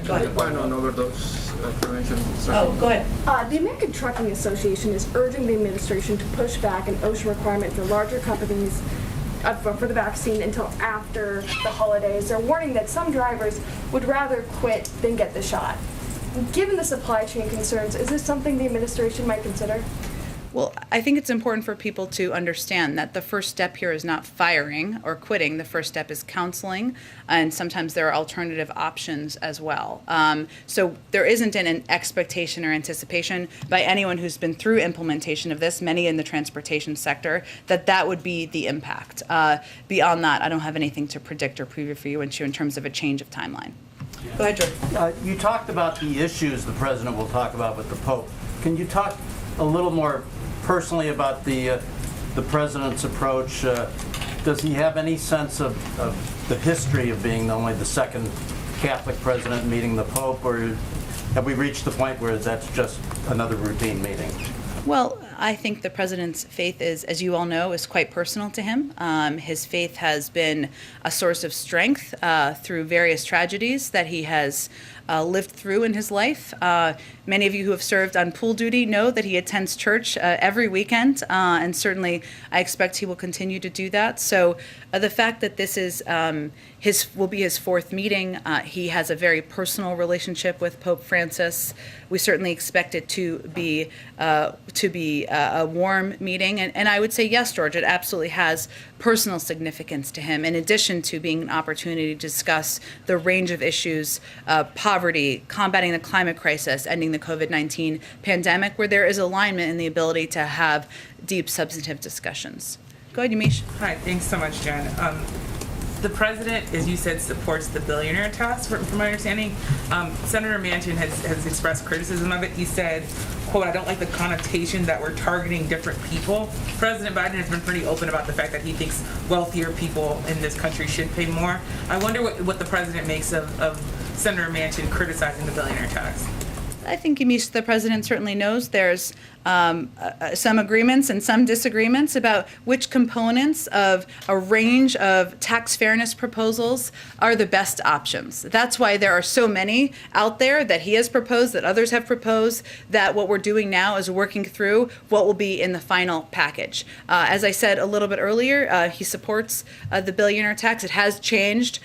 Go ahead. On overdose prevention. Oh, go ahead. The American Trucking Association is urging the administration to push back an OSHA requirement for larger companies for the vaccine until after the holidays. They're warning that some drivers would rather quit than get the shot. Given the supply chain concerns, is this something the administration might consider? Well, I think it's important for people to understand that the first step here is not firing or quitting. The first step is counseling, and sometimes there are alternative options as well. So there isn't an expectation or anticipation by anyone who's been through implementation of this, many in the transportation sector, that would be the impact. Beyond that, I don't have anything to predict or preview for you in terms of a change of timeline. Go ahead, George. You talked about the issues the president will talk about with the Pope. Can you talk a little more personally about the president's approach? Does he have any sense of the history of being only the second Catholic president meeting the Pope, or have we reached the point where that's just another routine meeting? Well, I think the president's faith is, as you all know, is quite personal to him. His faith has been a source of strength through various tragedies that he has lived through in his life. Many of you who have served on pool duty know that he attends church every weekend, and certainly I expect he will continue to do that. So the fact that this is will be his fourth meeting, he has a very personal relationship with Pope Francis. We certainly expect it to be a warm meeting, and I would say yes, George, it absolutely has personal significance to him, in addition to being an opportunity to discuss the range of issues, poverty, combating the climate crisis, ending the COVID-19 pandemic, where there is alignment in the ability to have deep substantive discussions. Go ahead, Yamiche. Hi, thanks so much, Jen. The president, as you said, supports the Billionaire Tax, from my understanding. Senator Manchin has expressed criticism of it. He said, quote, "I don't like the connotation that we're targeting different people." President Biden has been pretty open about the fact that he thinks wealthier people in this country should pay more. I wonder what the president makes of Senator Manchin criticizing the Billionaire Tax. I think, Yamiche, the president certainly knows there's some agreements and some disagreements about which components of a range of tax fairness proposals are the best options. That's why there are so many out there that he has proposed, that others have proposed, that what we're doing now is working through what will be in the final package. As I said a little bit earlier, he supports the billionaire tax. It has changed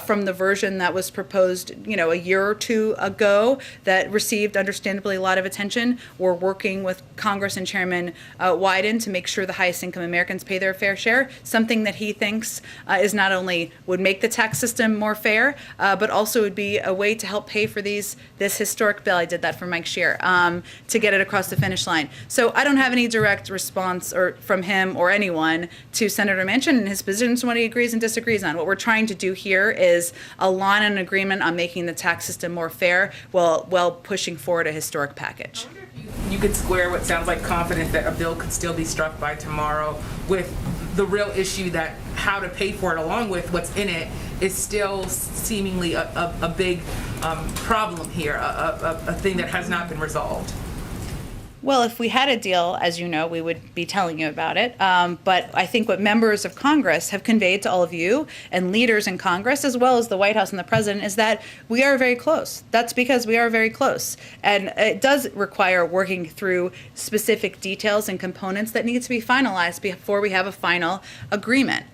from the version that was proposed, a year or two ago that received understandably a lot of attention. We're working with Congress and Chairman Wyden to make sure the highest income Americans pay their fair share, something that he thinks is not only would make the tax system more fair, but also would be a way to help pay for this historic bill. I did that for Mike Scheer, to get it across the finish line. So I don't have any direct response from him or anyone to Senator Manchin and his positions and what he agrees and disagrees on. What we're trying to do here is align an agreement on making the tax system more fair while pushing forward a historic package. You could square what sounds like confidence that a bill could still be struck by tomorrow with the real issue that how to pay for it along with what's in it is still seemingly a big problem here, a thing that has not been resolved. Well, if we had a deal, as you know, we would be telling you about it. But I think what members of Congress have conveyed to all of you and leaders in Congress, as well as the White House and the President, is that we are very close. That's because we are very close. And it does require working through specific details and components that need to be finalized before we have a final agreement.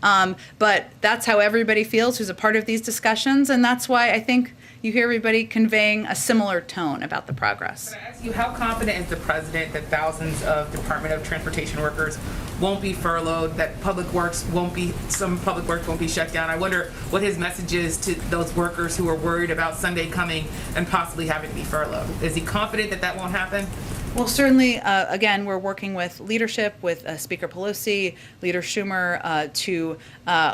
But that's how everybody feels who's a part of these discussions, and that's why I think you hear everybody conveying a similar tone about the progress. Can I ask you, how confident is the president that thousands of Department of Transportation workers won't be furloughed, that some public works won't be shut down? I wonder what his message is to those workers who are worried about Sunday coming and possibly having to be furloughed. Is he confident that won't happen? Well, certainly, again, we're working with leadership, with Speaker Pelosi, Leader Schumer, to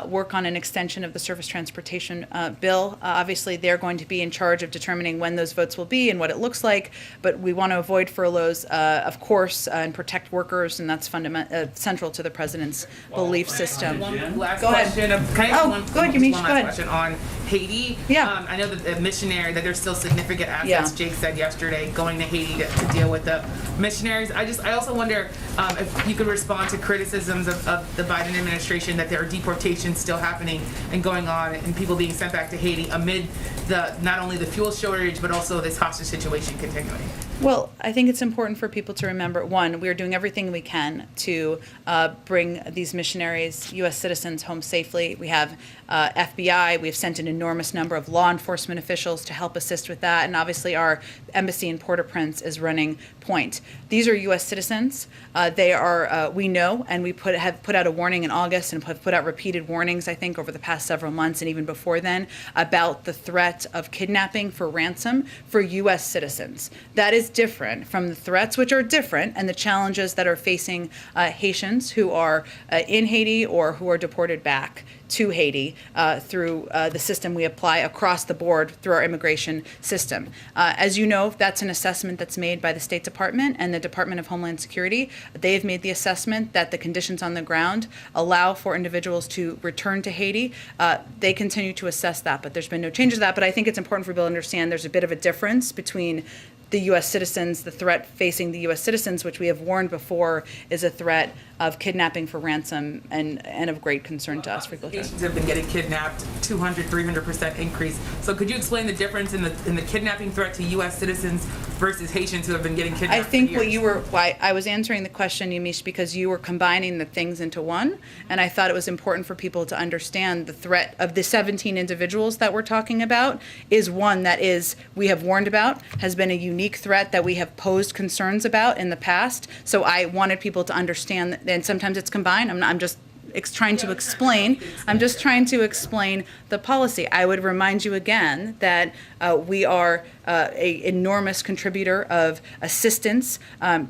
work on an extension of the surface transportation bill. Obviously, they're going to be in charge of determining when those votes will be and what it looks like, but we want to avoid furloughs, of course, and protect workers, and that's central to the president's belief system. One last Go ahead. question. Go ahead, Yamiche. One Go last ahead. question on Haiti. Yeah. I know that the missionary, that there's still significant assets, Yeah. Jake said yesterday, going to Haiti to deal with the missionaries. I also wonder, if you could respond to criticisms of the Biden administration that there are deportations still happening and going on and people being sent back to Haiti amid not only the fuel shortage, but also this hostage situation continuing. Well, I think it's important for people to remember, one, we are doing everything we can to bring these missionaries, U.S. citizens, home safely. We have FBI. We've sent an enormous number of law enforcement officials to help assist with that. And obviously our embassy in Port-au-Prince is running point. These are U.S. citizens. They are, we know, and we have put out a warning in August and have put out repeated warnings, I think, over the past several months and even before then, about the threat of kidnapping for ransom for U.S. citizens. That is different from the threats, which are different, and the challenges that are facing Haitians who are in Haiti or who are deported back to Haiti through the system we apply across the board through our immigration system. As you know, that's an assessment that's made by the State Department and the Department of Homeland Security. They've made the assessment that the conditions on the ground allow for individuals to return to Haiti. They continue to assess that, but there's been no change to that. But I think it's important for people to understand there's a bit of a difference between the U.S. citizens, the threat facing the U.S. citizens, which we have warned before is a threat of kidnapping for ransom and of great concern to us. Haitians have been getting kidnapped, 300% increase. So could you explain the difference in the kidnapping threat to U.S. citizens versus Haitians who have been getting kidnapped? I think for years? I was answering the question, Yamiche, because you were combining the things into one, and I thought it was important for people to understand the threat of the 17 individuals that we're talking about is one that we have warned about, has been a unique threat that we have posed concerns about in the past. So I wanted people to understand that, and sometimes it's combined. I'm just trying to explain. I'm just trying to explain the policy. I would remind you again that we are an enormous contributor of assistance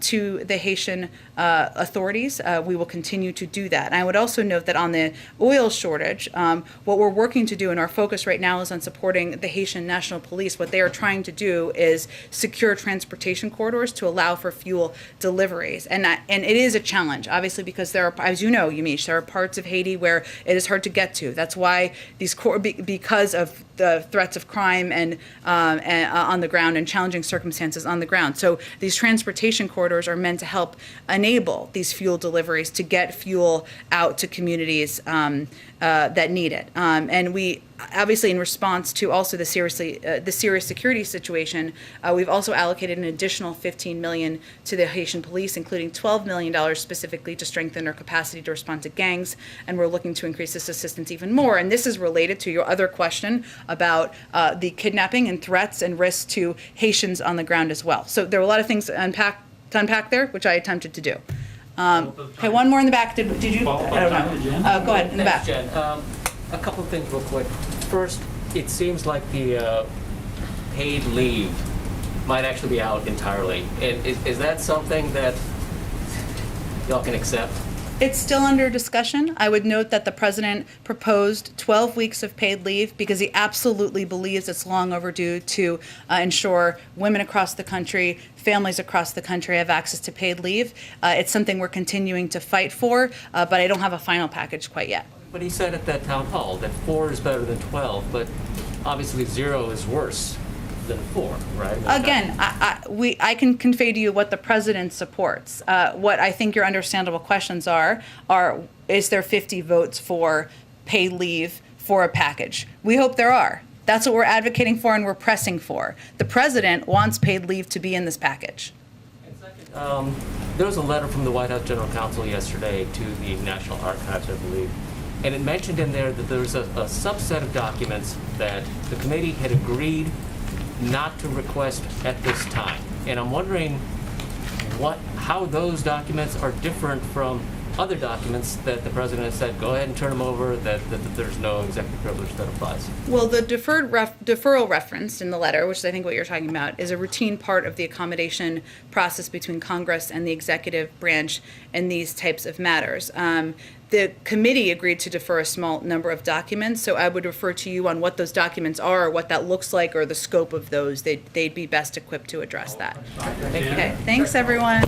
to the Haitian authorities. We will continue to do that. And I would also note that on the oil shortage, what we're working to do, and our focus right now is on supporting the Haitian National Police. What they are trying to do is secure transportation corridors to allow for fuel deliveries. And it is a challenge, obviously, because there are, as you know, Yamiche, there are parts of Haiti where it is hard to get to. That's why because of the threats of crime and on the ground and challenging circumstances on the ground. So these transportation corridors are meant to help enable these fuel deliveries to get fuel out to communities that need it. And we obviously, in response to also the serious security situation, we've also allocated an additional $15 million to the Haitian police, including $12 million specifically to strengthen our capacity to respond to gangs. And we're looking to increase this assistance even more. And this is related to your other question about the kidnapping and threats and risks to Haitians on the ground as well. So there are a lot of things to unpack there, which I attempted to do. Okay, one more in the back. Did you? I don't know. Go ahead, in the back. Jen. A couple of things real quick. First, it seems like the paid leave might actually be out entirely. And is that something that y'all can accept? It's still under discussion. I would note that the president proposed 12 weeks of paid leave because he absolutely believes it's long overdue to ensure women across the country, families across the country have access to paid leave. It's something we're continuing to fight for, but I don't have a final package quite yet. But he said at that town hall that 4 is better than 12, but obviously 0 is worse than 4, right? Again, I can convey to you what the president supports. What I think your understandable questions are is there 50 votes for paid leave for a package? We hope there are. That's what we're advocating for and we're pressing for. The president wants paid leave to be in this package. There was a letter from the White House General Counsel yesterday to the National Archives, I believe, and it mentioned in there that there's a subset of documents that the committee had agreed not to request at this time. And I'm wondering how those documents are different from other documents that the president has said, go ahead and turn them over, that there's no executive privilege that applies. Well, the deferral referenced in the letter, which is I think what you're talking about, is a routine part of the accommodation process between Congress and the executive branch in these types of matters. The committee agreed to defer a small number of documents, so I would refer to you on what those documents are, or what that looks like, or the scope of those. They'd be best equipped to address that. Okay, thanks everyone.